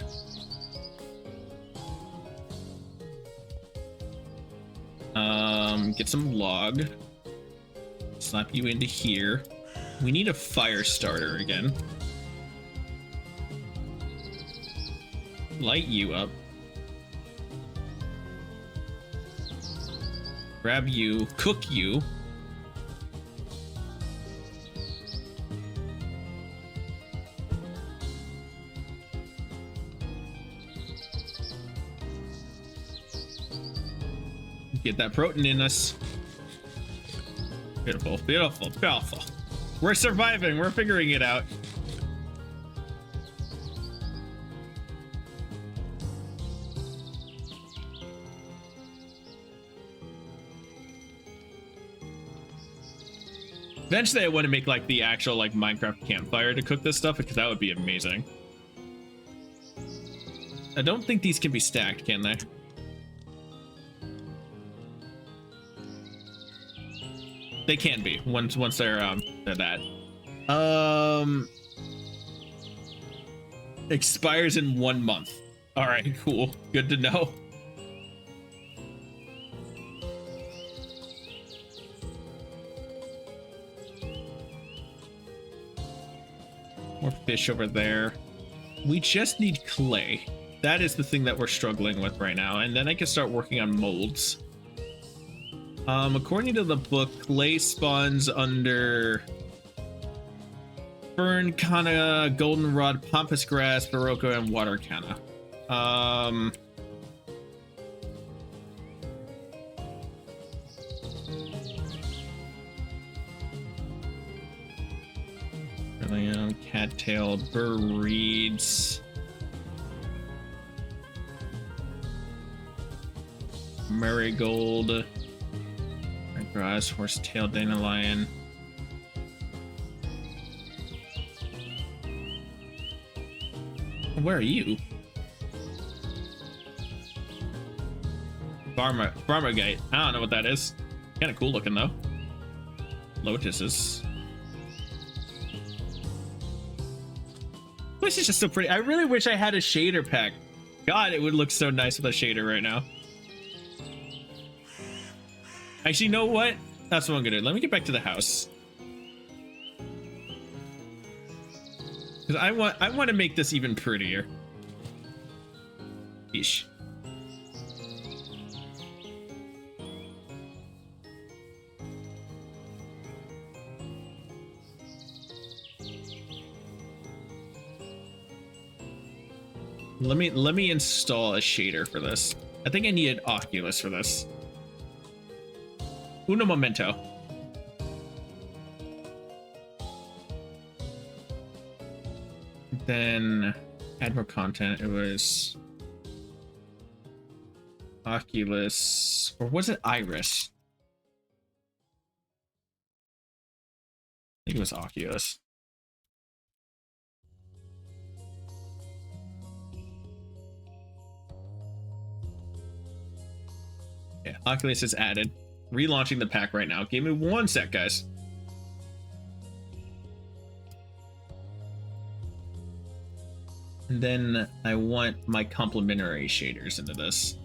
Get some log. Slap you into here. We need a fire starter again. Light you up. Grab you, cook you. Get that protein in us. Beautiful, beautiful, beautiful. We're surviving. We're figuring it out. Eventually I want to make like the actual like Minecraft campfire to cook this stuff because that would be amazing. I don't think these can be stacked, can they? They can be once they're that. Expires in 1 month. All right, cool. Good to know. More fish over there. We just need clay. That is the thing that we're struggling with right now. And then I can start working on molds. According to the book, clay spawns under fern, canna, goldenrod, pampas grass, barocco, and water canna. Cattail, burr reeds, marigold, grass, horsetail, dandelion. Where are you? Barmagite. I don't know what that is. Kind of cool looking though. Lotuses. This is just so pretty. I really wish I had a shader pack. God, it would look so nice with a shader right now. Actually, you know what? That's what I'm gonna do. Let me get back to the house. Because I want to make this even prettier. Yeesh. Let me install a shader for this. I think I need an Oculus for this. Uno momento. Then add more content. It was Oculus, or was it Iris? I think it was Oculus. Yeah, Oculus is added. Relaunching the pack right now. Give me 1 sec, guys. And then I want my complementary shaders into this.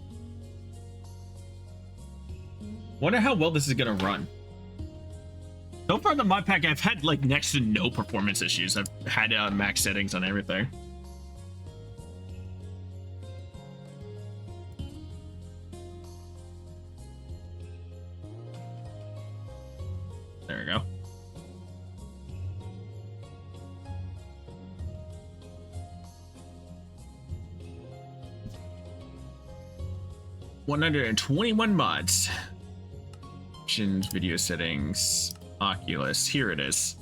Wonder how well this is gonna run. So far in the mod pack, I've had like next to no performance issues. I've had max settings on everything. There we go. $121 mods. Options, video settings, Oculus. Here it is.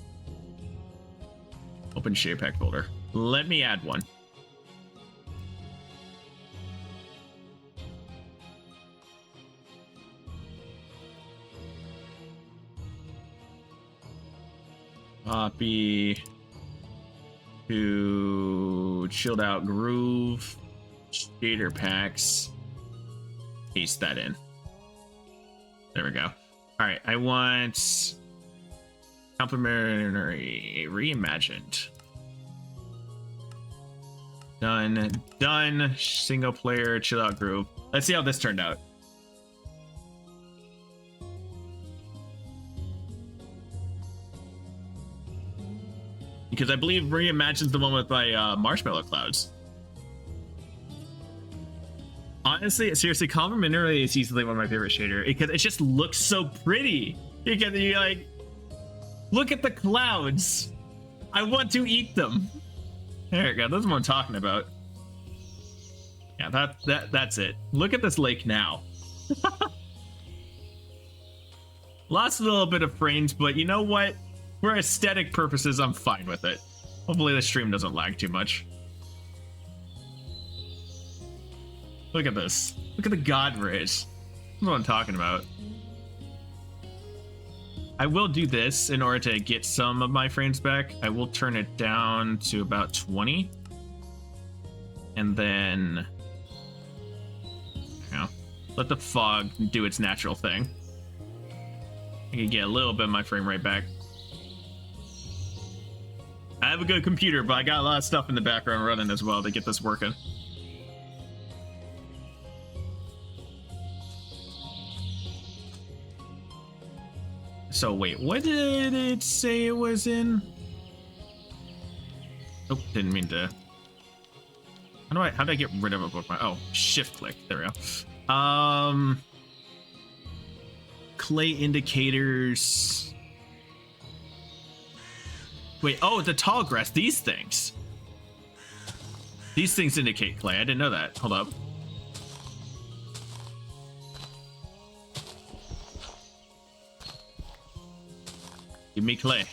Open shade pack folder. Let me add one. Copy to chilled out groove shader packs. Paste that in. There we go. All right, I want complementary reimagined. Done. Done. Single player chill out groove. Let's see how this turned out. Because I believe reimagine's the one with my marshmallow clouds. Honestly, seriously, complementary is easily one of my favorite shader because it just looks so pretty. Because you like, look at the clouds. I want to eat them. There we go. That's what I'm talking about. Yeah, that's it. Look at this lake now. Lost a little bit of frames, but you know what? For aesthetic purposes, I'm fine with it. Hopefully the stream doesn't lag too much. Look at this. Look at the god rays. That's what I'm talking about. I will do this in order to get some of my frames back. I will turn it down to about 20. And then, you know, let the fog do its natural thing. I can get a little bit of my frame rate back. I have a good computer, but I got a lot of stuff in the background running as well to get this working. So wait, what did it say it was in? Oh, didn't mean to. How do I get rid of a bookmark? Oh, shift click. There we go. Clay indicators. Wait, oh, the tall grass, these things. These things indicate clay. I didn't know that. Hold up. Give me clay.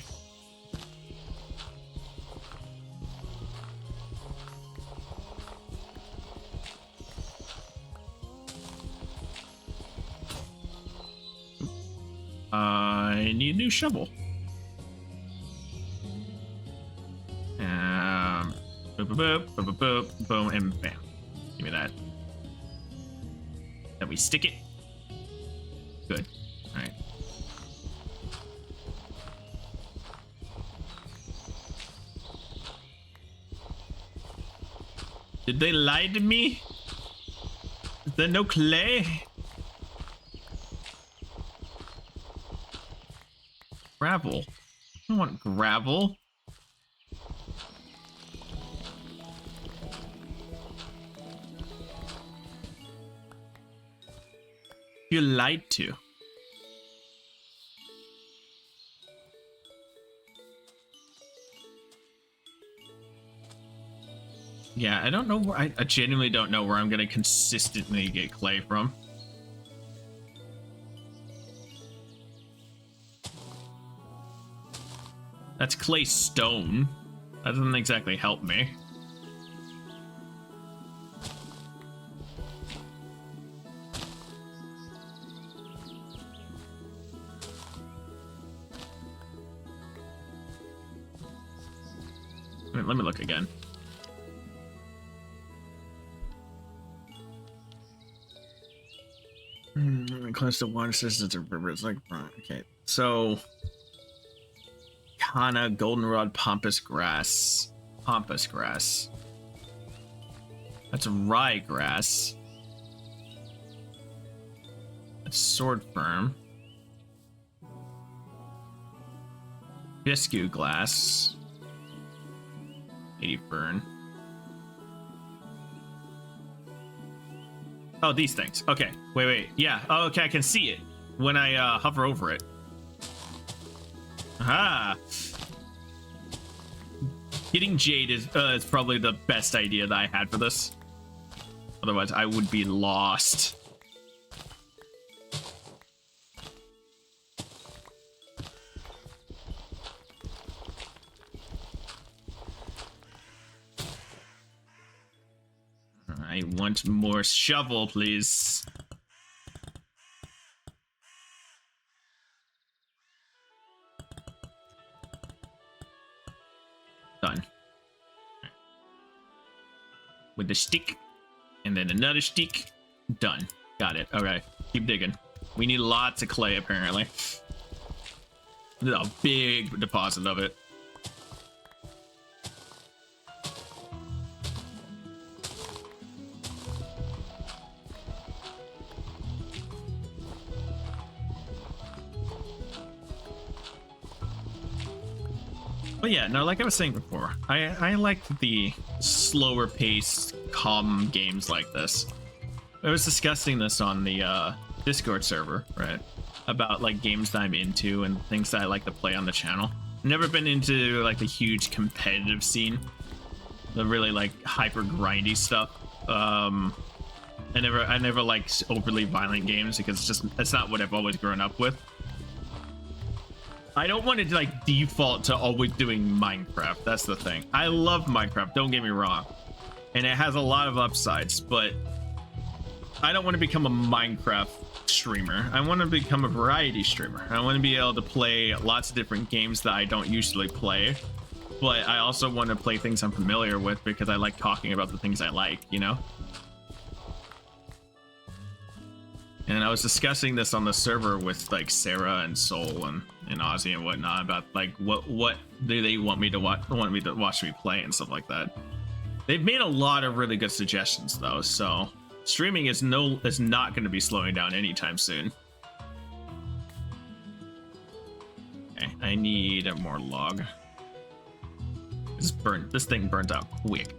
I need a new shovel. Boop, boop, boop, boop, boop, boom, and bam. Give me that. Then we stick it. Good. All right. Did they lie to me? Is there no clay? Gravel. I don't want gravel. You lied to. Yeah, I don't know where I genuinely don't know where I'm gonna consistently get clay from. That's clay stone. That doesn't exactly help me. Let me look again. Close to water systems or rivers like okay. So Kana, goldenrod, pampas grass. Pampas grass. That's ryegrass. That's sword fern. Biscuit glass. 80 fern. Oh, these things. Okay. Wait. Yeah. Oh, okay. I can see it when I hover over it. Aha. Getting jade is probably the best idea that I had for this. Otherwise, I would be lost. I want more shovel, please. Done. With the stick, and then another stick. Done. Got it. Okay, keep digging. We need lots of clay, apparently. There's a big deposit of it. But yeah, no, like I was saying before, I like the slower paced, calm games like this. I was discussing this on the Discord server, right? About like games that I'm into and things that I like to play on the channel. I've never been into like the huge competitive scene, the really like hyper grindy stuff. I never liked overly violent games because it's not what I've always grown up with. I don't want to like default to always doing Minecraft. That's the thing. I love Minecraft, don't get me wrong. And it has a lot of upsides, but I don't want to become a Minecraft streamer. I want to become a variety streamer. I want to be able to play lots of different games that I don't usually play, but I also want to play things I'm familiar with because I like talking about the things I like, you know? And I was discussing this on the server with like Sarah and Soul and Ozzy and whatnot about like what do they want me to watch me play and stuff like that. They've made a lot of really good suggestions though, so streaming is not going to be slowing down anytime soon. Okay, I need a more log. This thing burns out quick.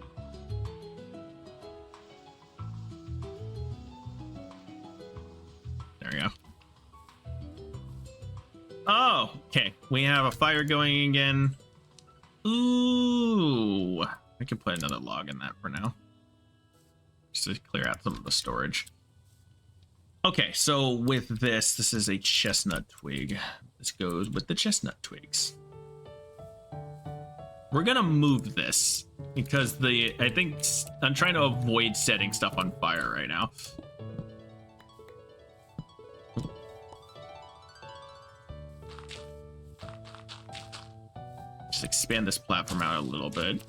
There we go. Oh, okay. We have a fire going again. Ooh. I can put another log in that for now. Just to clear out some of the storage. Okay, so with this is a chestnut twig. This goes with the chestnut twigs. We're gonna move this because I think I'm trying to avoid setting stuff on fire right now. Just expand this platform out a little bit.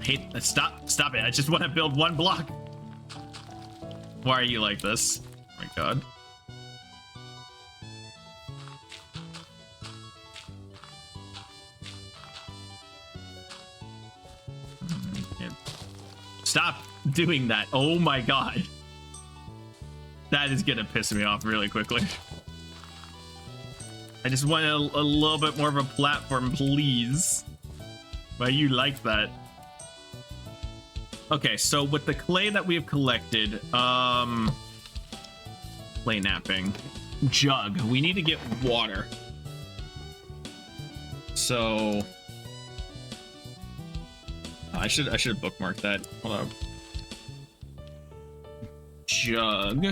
Hey, stop it. I just want to build one block. Why are you like this? Oh my god. Stop doing that. Oh my god. That is gonna piss me off really quickly. I just want a little bit more of a platform, please. Why you like that? Okay, so with the clay that we have collected, clay napping, jug, we need to get water. So I should have bookmarked that. Hold on. Jug.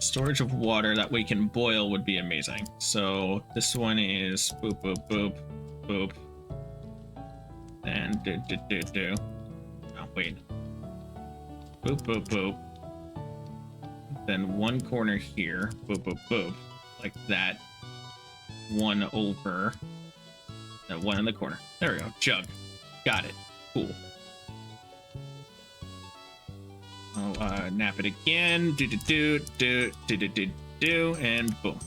Storage of water that we can boil would be amazing. So this one is boop, boop, boop, boop. And do. Oh, wait. Boop, boop, boop. Then one corner here. Boop, boop, boop. Like that. one over that one in the corner. There we go. Jug. Got it. Cool. I'll nap it again. Do, and boom.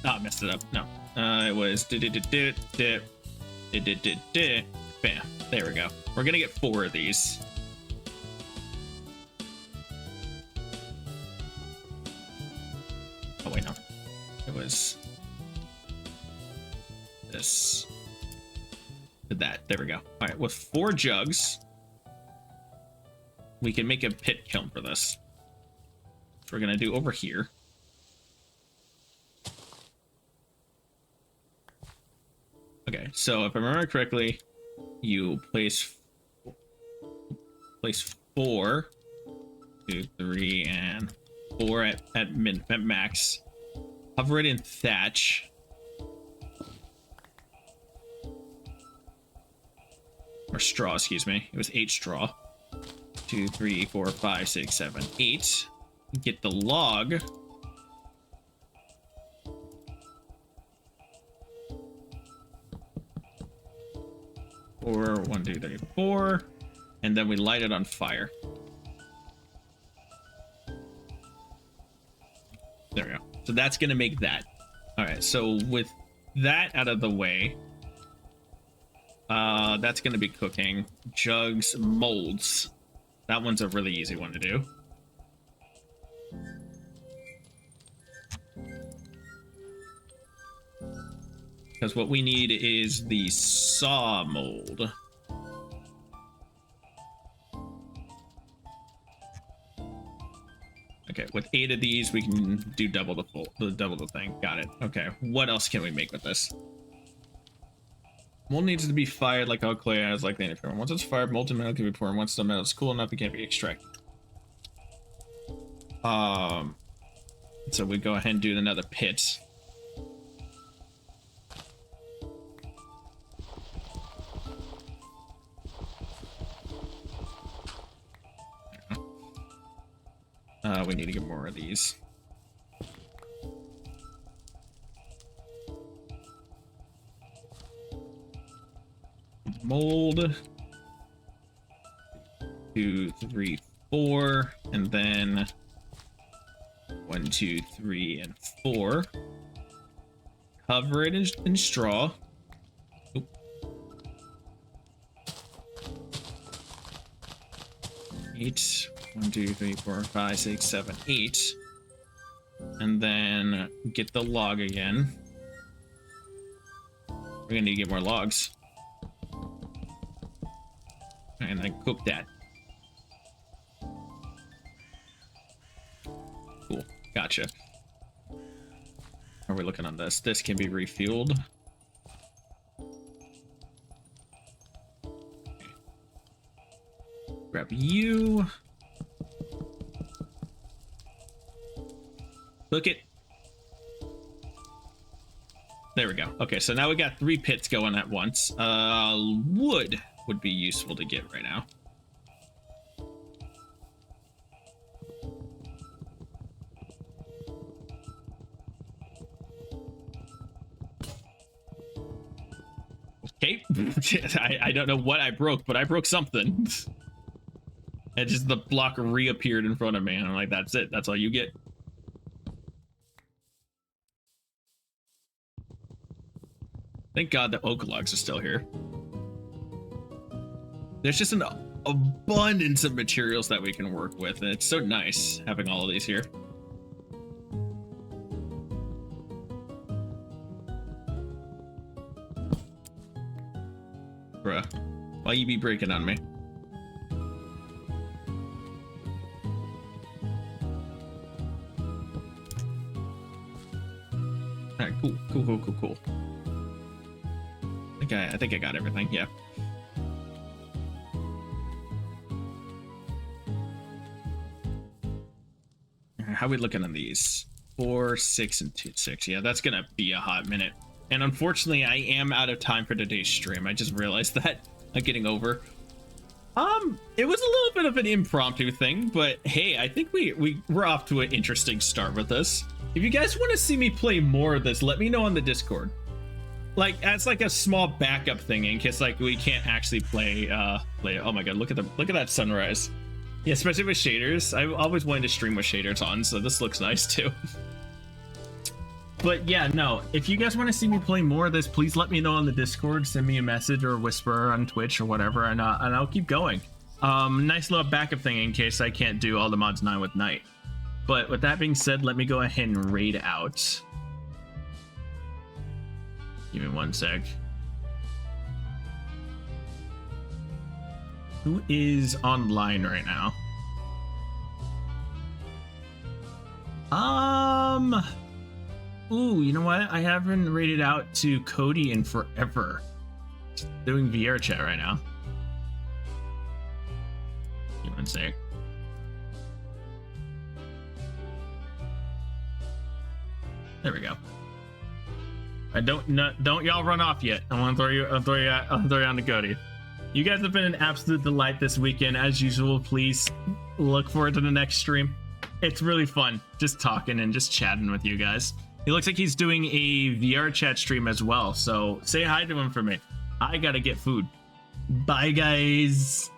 Oh, I messed it up. No. It was bam. There we go. We're gonna get 4 of these. Oh wait, no. It was this. Did that. There we go. All right, with 4 jugs, we can make a pit kiln for this. So we're gonna do over here. Okay, so if I remember correctly, you place 4, 2, 3, and 4 at max. Cover it in thatch. Or straw, excuse me. It was 8 straw. 2, 3, 4, 5, 6, 7, 8. Get the log. Four, 1, 2, 3, 4, and then we light it on fire. There we go. So that's gonna make that. All right. So with that out of the way, that's gonna be cooking. Jugs, molds. That one's a really easy one to do. Because what we need is the saw mold. Okay, with 8 of these, we can do double the thing. Got it. Okay, what else can we make with this? Mold needs to be fired like all clay has, like the interference. Once it's fired, molten metal can be poured. Once the metal is cool enough, it can be extracted. So we go ahead and do another pit. We need to get more of these. Mold. 2, 3, 4, and then 1, 2, 3, and 4. Cover it in straw. Oop. 8. 1, 2, 3, 4, 5, 6, 7, 8. And then get the log again. We're gonna need to get more logs. And then cook that. Cool. Gotcha. How are we looking on this? This can be refueled. Okay. Grab you. Look it. There we go. Okay, so now we got 3 pits going at once. Wood would be useful to get right now. Okay. I don't know what I broke, but I broke something. And just the block reappeared in front of me, and I'm like, that's it. That's all you get. Thank God the oak logs are still here. There's just an abundance of materials that we can work with, and it's so nice having all of these here. Bruh, why you be breaking on me? Alright, cool. I think I got everything, yeah. How are we looking on these? 4, 6, and 2, 6. Yeah, that's gonna be a hot minute. And unfortunately, I am out of time for today's stream. I just realized that. I'm getting over. It was a little bit of an impromptu thing, but hey, I think we're off to an interesting start with this. If you guys want to see me play more of this, let me know on the Discord. Like, as like a small backup thing in case like we can't actually play. Oh my god, look at that sunrise. Yeah, especially with shaders. I always wanted to stream with shaders on, so this looks nice too. But yeah, no, if you guys want to see me play more of this, please let me know on the Discord. Send me a message or whisper on Twitch or whatever, and I'll keep going. Nice little backup thing in case I can't do all the mods 9 with night. But with that being said, let me go ahead and raid out. Give me one sec. Who is online right now? Ooh, you know what? I haven't raided out to Cody in forever. Doing VR chat right now. Give me one sec. There we go. Don't y'all run off yet. I want to throw you on to Cody. You guys have been an absolute delight this weekend as usual. Please look forward to the next stream. It's really fun just talking and just chatting with you guys. He looks like he's doing a VR chat stream as well, so say hi to him for me. I gotta get food. Bye, guys.